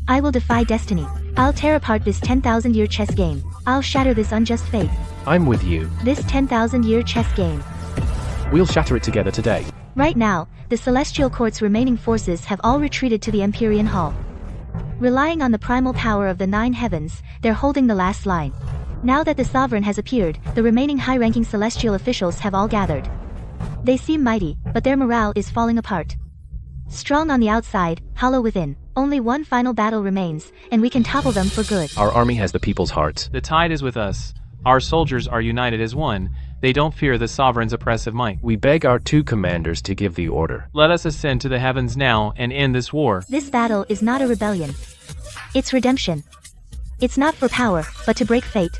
I will defy destiny. I'll tear apart this 10,000-year chess game. I'll shatter this unjust fate. I'm with you. This 10,000-year chess game. We'll shatter it together today. Right now, the celestial court's remaining forces have all retreated to the Empyrean Hall. Relying on the primal power of the 9 heavens, they're holding the last line. Now that the sovereign has appeared, the remaining high-ranking celestial officials have all gathered. They seem mighty, but their morale is falling apart. Strong on the outside, hollow within. Only one final battle remains, and we can topple them for good. Our army has the people's hearts. The tide is with us. Our soldiers are united as one. They don't fear the sovereign's oppressive might. We beg our 2 commanders to give the order. Let us ascend to the heavens now and end this war. This battle is not a rebellion. It's redemption. It's not for power, but to break fate.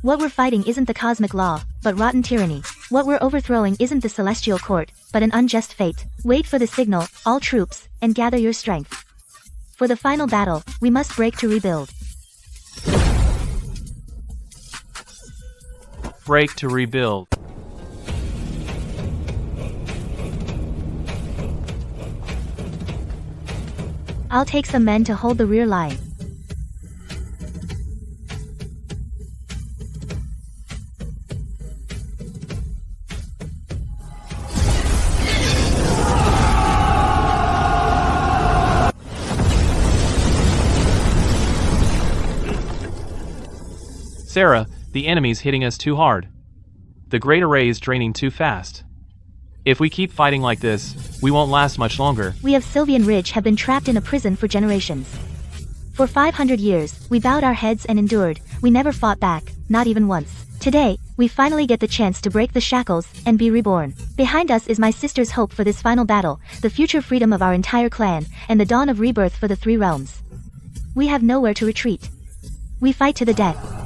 What we're fighting isn't the cosmic law, but rotten tyranny. What we're overthrowing isn't the celestial court, but an unjust fate. Wait for the signal, all troops, and gather your strength. For the final battle, we must break to rebuild. Break to rebuild. I'll take some men to hold the rear line. Sarah, the enemy's hitting us too hard. The great array is draining too fast. If we keep fighting like this, we won't last much longer. We of Sylvian Ridge have been trapped in a prison for generations. For 500 years, we bowed our heads and endured. We never fought back, not even once. Today, we finally get the chance to break the shackles and be reborn. Behind us is my sister's hope for this final battle, the future freedom of our entire clan, and the dawn of rebirth for the three realms. We have nowhere to retreat. We fight to the death.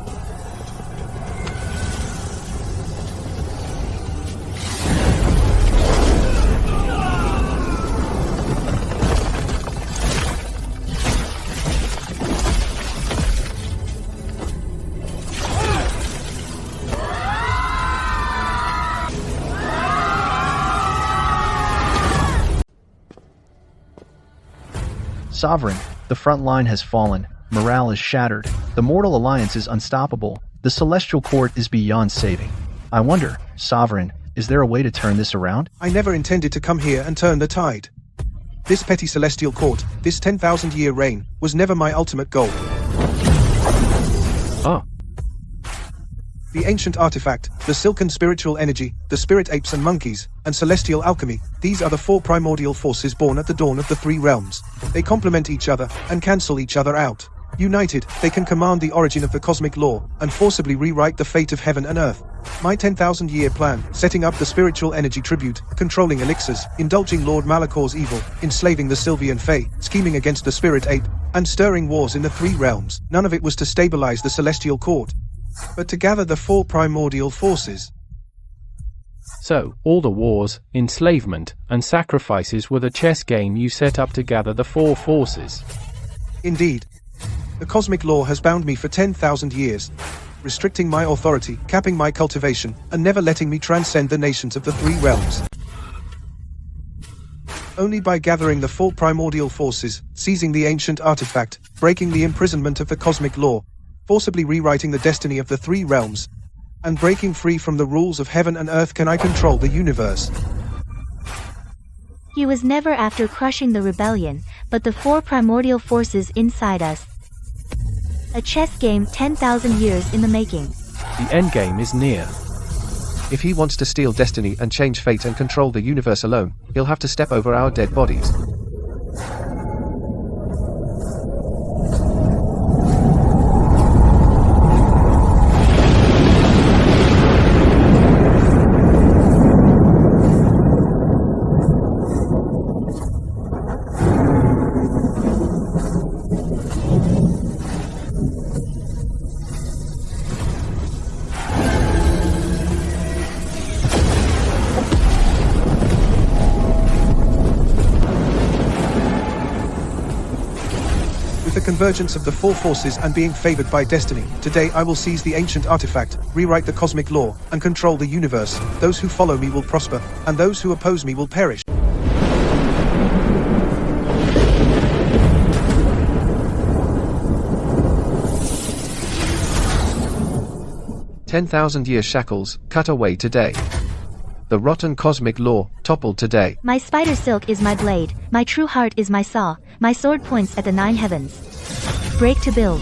Sovereign, the front line has fallen, morale is shattered, the mortal alliance is unstoppable, the celestial court is beyond saving. I wonder, Sovereign, is there a way to turn this around? I never intended to come here and turn the tide. This petty celestial court, this 10,000-year reign, was never my ultimate goal. Oh. The ancient artifact, the silken spiritual energy, the spirit apes and monkeys, and celestial alchemy, these are the four primordial forces born at the dawn of the three realms. They complement each other, and cancel each other out. United, they can command the origin of the cosmic law, and forcibly rewrite the fate of heaven and earth. My 10,000-year plan, setting up the spiritual energy tribute, controlling elixirs, indulging Lord Malakor's evil, enslaving the Sylvian Fae, scheming against the spirit ape, and stirring wars in the three realms. None of it was to stabilize the celestial court, but to gather the four primordial forces. So, all the wars, enslavement, and sacrifices were the chess game you set up to gather the four forces. Indeed. The cosmic law has bound me for 10,000 years, restricting my authority, capping my cultivation, and never letting me transcend the nations of the three realms. Only by gathering the four primordial forces, seizing the ancient artifact, breaking the imprisonment of the cosmic law, forcibly rewriting the destiny of the three realms, and breaking free from the rules of heaven and earth can I control the universe. He was never after crushing the rebellion, but the four primordial forces inside us. A chess game 10,000 years in the making. The endgame is near. If he wants to steal destiny and change fate and control the universe alone, he'll have to step over our dead bodies. The convergence of the four forces and being favored by destiny, today I will seize the ancient artifact, rewrite the cosmic law, and control the universe. Those who follow me will prosper, and those who oppose me will perish. 10,000-year shackles, cut away today. The rotten cosmic law, toppled today. My spider silk is my blade, my true heart is my saw, my sword points at the 9 heavens. Break to build.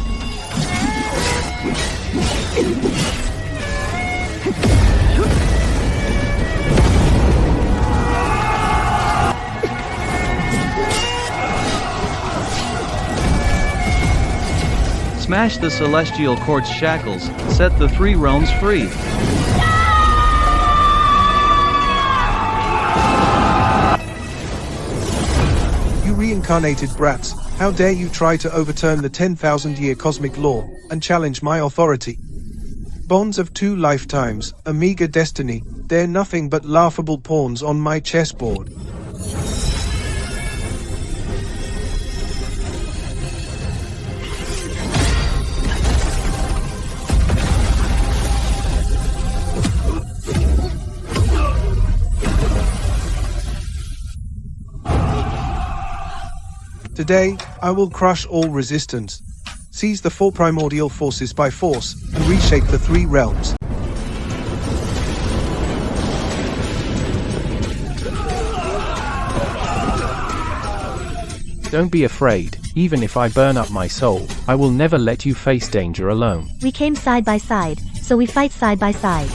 Smash the celestial court's shackles, set the three realms free. You reincarnated brats, how dare you try to overturn the 10,000-year cosmic law, and challenge my authority. Bonds of 2 lifetimes, a meager destiny, they're nothing but laughable pawns on my chessboard. Today, I will crush all resistance, seize the 4 primordial forces by force, and reshape the 3 realms. Don't be afraid, even if I burn up my soul, I will never let you face danger alone. We came side by side, so we fight side by side.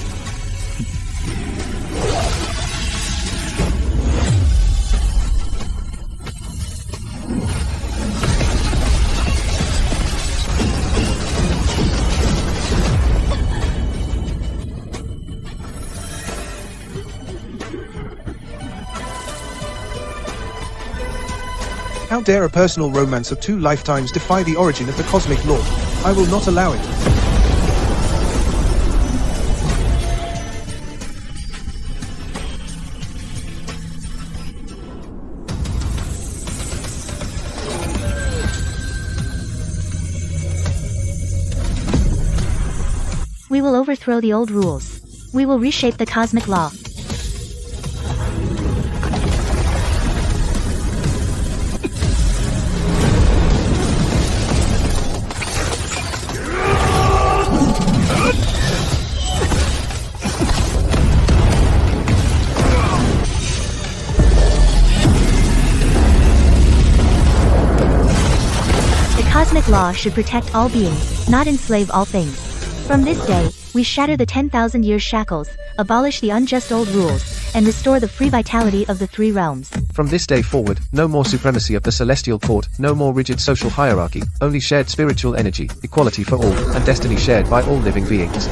How dare a personal romance of 2 lifetimes defy the origin of the cosmic law? I will not allow it. We will overthrow the old rules. We will reshape the cosmic law. The cosmic law should protect all beings, not enslave all things. From this day, we shatter the 10,000-year shackles, abolish the unjust old rules, and restore the free vitality of the three realms. From this day forward, no more supremacy of the celestial court, no more rigid social hierarchy, only shared spiritual energy, equality for all, and destiny shared by all living beings.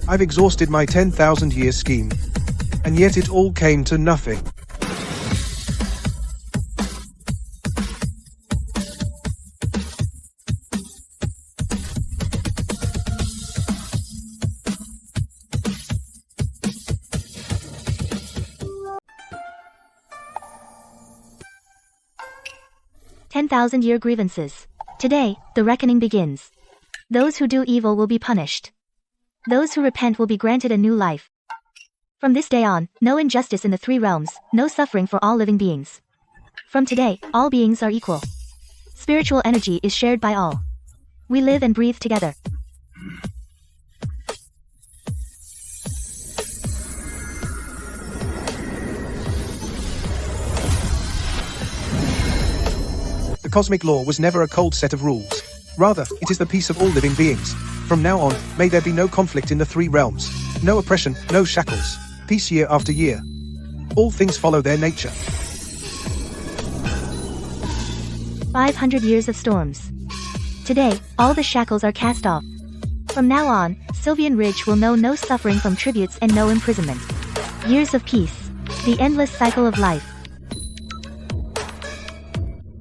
I've exhausted my 10,000-year scheme. And yet it all came to nothing. "10,000-year grievances. Today, the reckoning begins. Those who do evil will be punished. Those who repent will be granted a new life. From this day on, no injustice in the three realms, no suffering for all living beings. From today, all beings are equal. Spiritual energy is shared by all. We live and breathe together." The cosmic law was never a cold set of rules. Rather, it is the peace of all living beings. From now on, may there be no conflict in the three realms. No oppression, no shackles. Peace year after year. All things follow their nature. 500 years of storms. Today, all the shackles are cast off. From now on, Sylvian Ridge will know no suffering from tributes and no imprisonment. Years of peace. The endless cycle of life.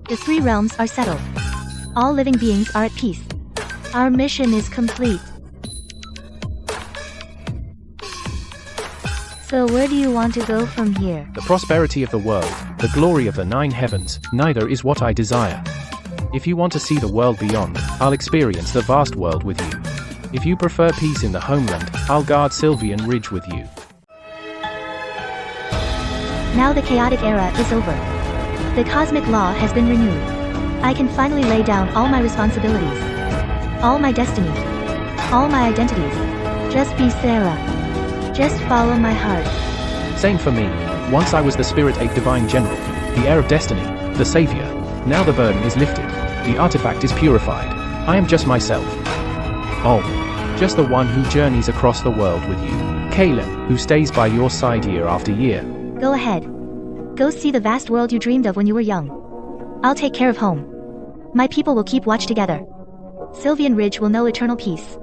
The three realms are settled. All living beings are at peace. Our mission is complete. So where do you want to go from here? The prosperity of the world, the glory of the 9 heavens, neither is what I desire. If you want to see the world beyond, I'll experience the vast world with you. If you prefer peace in the homeland, I'll guard Sylvian Ridge with you. Now the chaotic era is over. The cosmic law has been renewed. I can finally lay down all my responsibilities. All my destiny. All my identities. Just be Sarah. Just follow my heart. Same for me. Once I was the Spirit Ape Divine General, the heir of destiny, the savior. Now the burden is lifted. The artifact is purified. I am just myself. Oh, just the one who journeys across the world with you. Kaylin, who stays by your side year after year. Go ahead. Go see the vast world you dreamed of when you were young. I'll take care of home. My people will keep watch together. Sylvian Ridge will know eternal peace.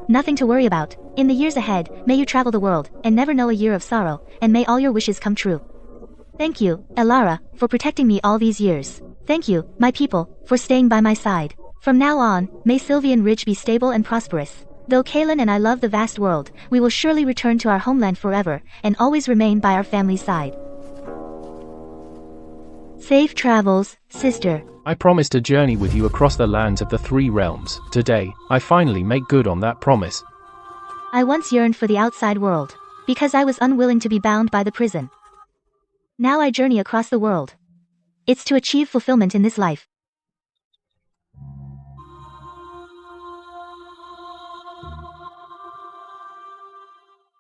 Nothing to worry about. In the years ahead, may you travel the world, and never know a year of sorrow, and may all your wishes come true. Thank you, Elara, for protecting me all these years. Thank you, my people, for staying by my side. From now on, may Sylvian Ridge be stable and prosperous. Though Kaylin and I love the vast world, we will surely return to our homeland forever, and always remain by our family's side. Safe travels, sister. I promise to journey with you across the lands of the three realms. Today, I finally make good on that promise. I once yearned for the outside world, because I was unwilling to be bound by the prison. Now I journey across the world. It's to achieve fulfillment in this life.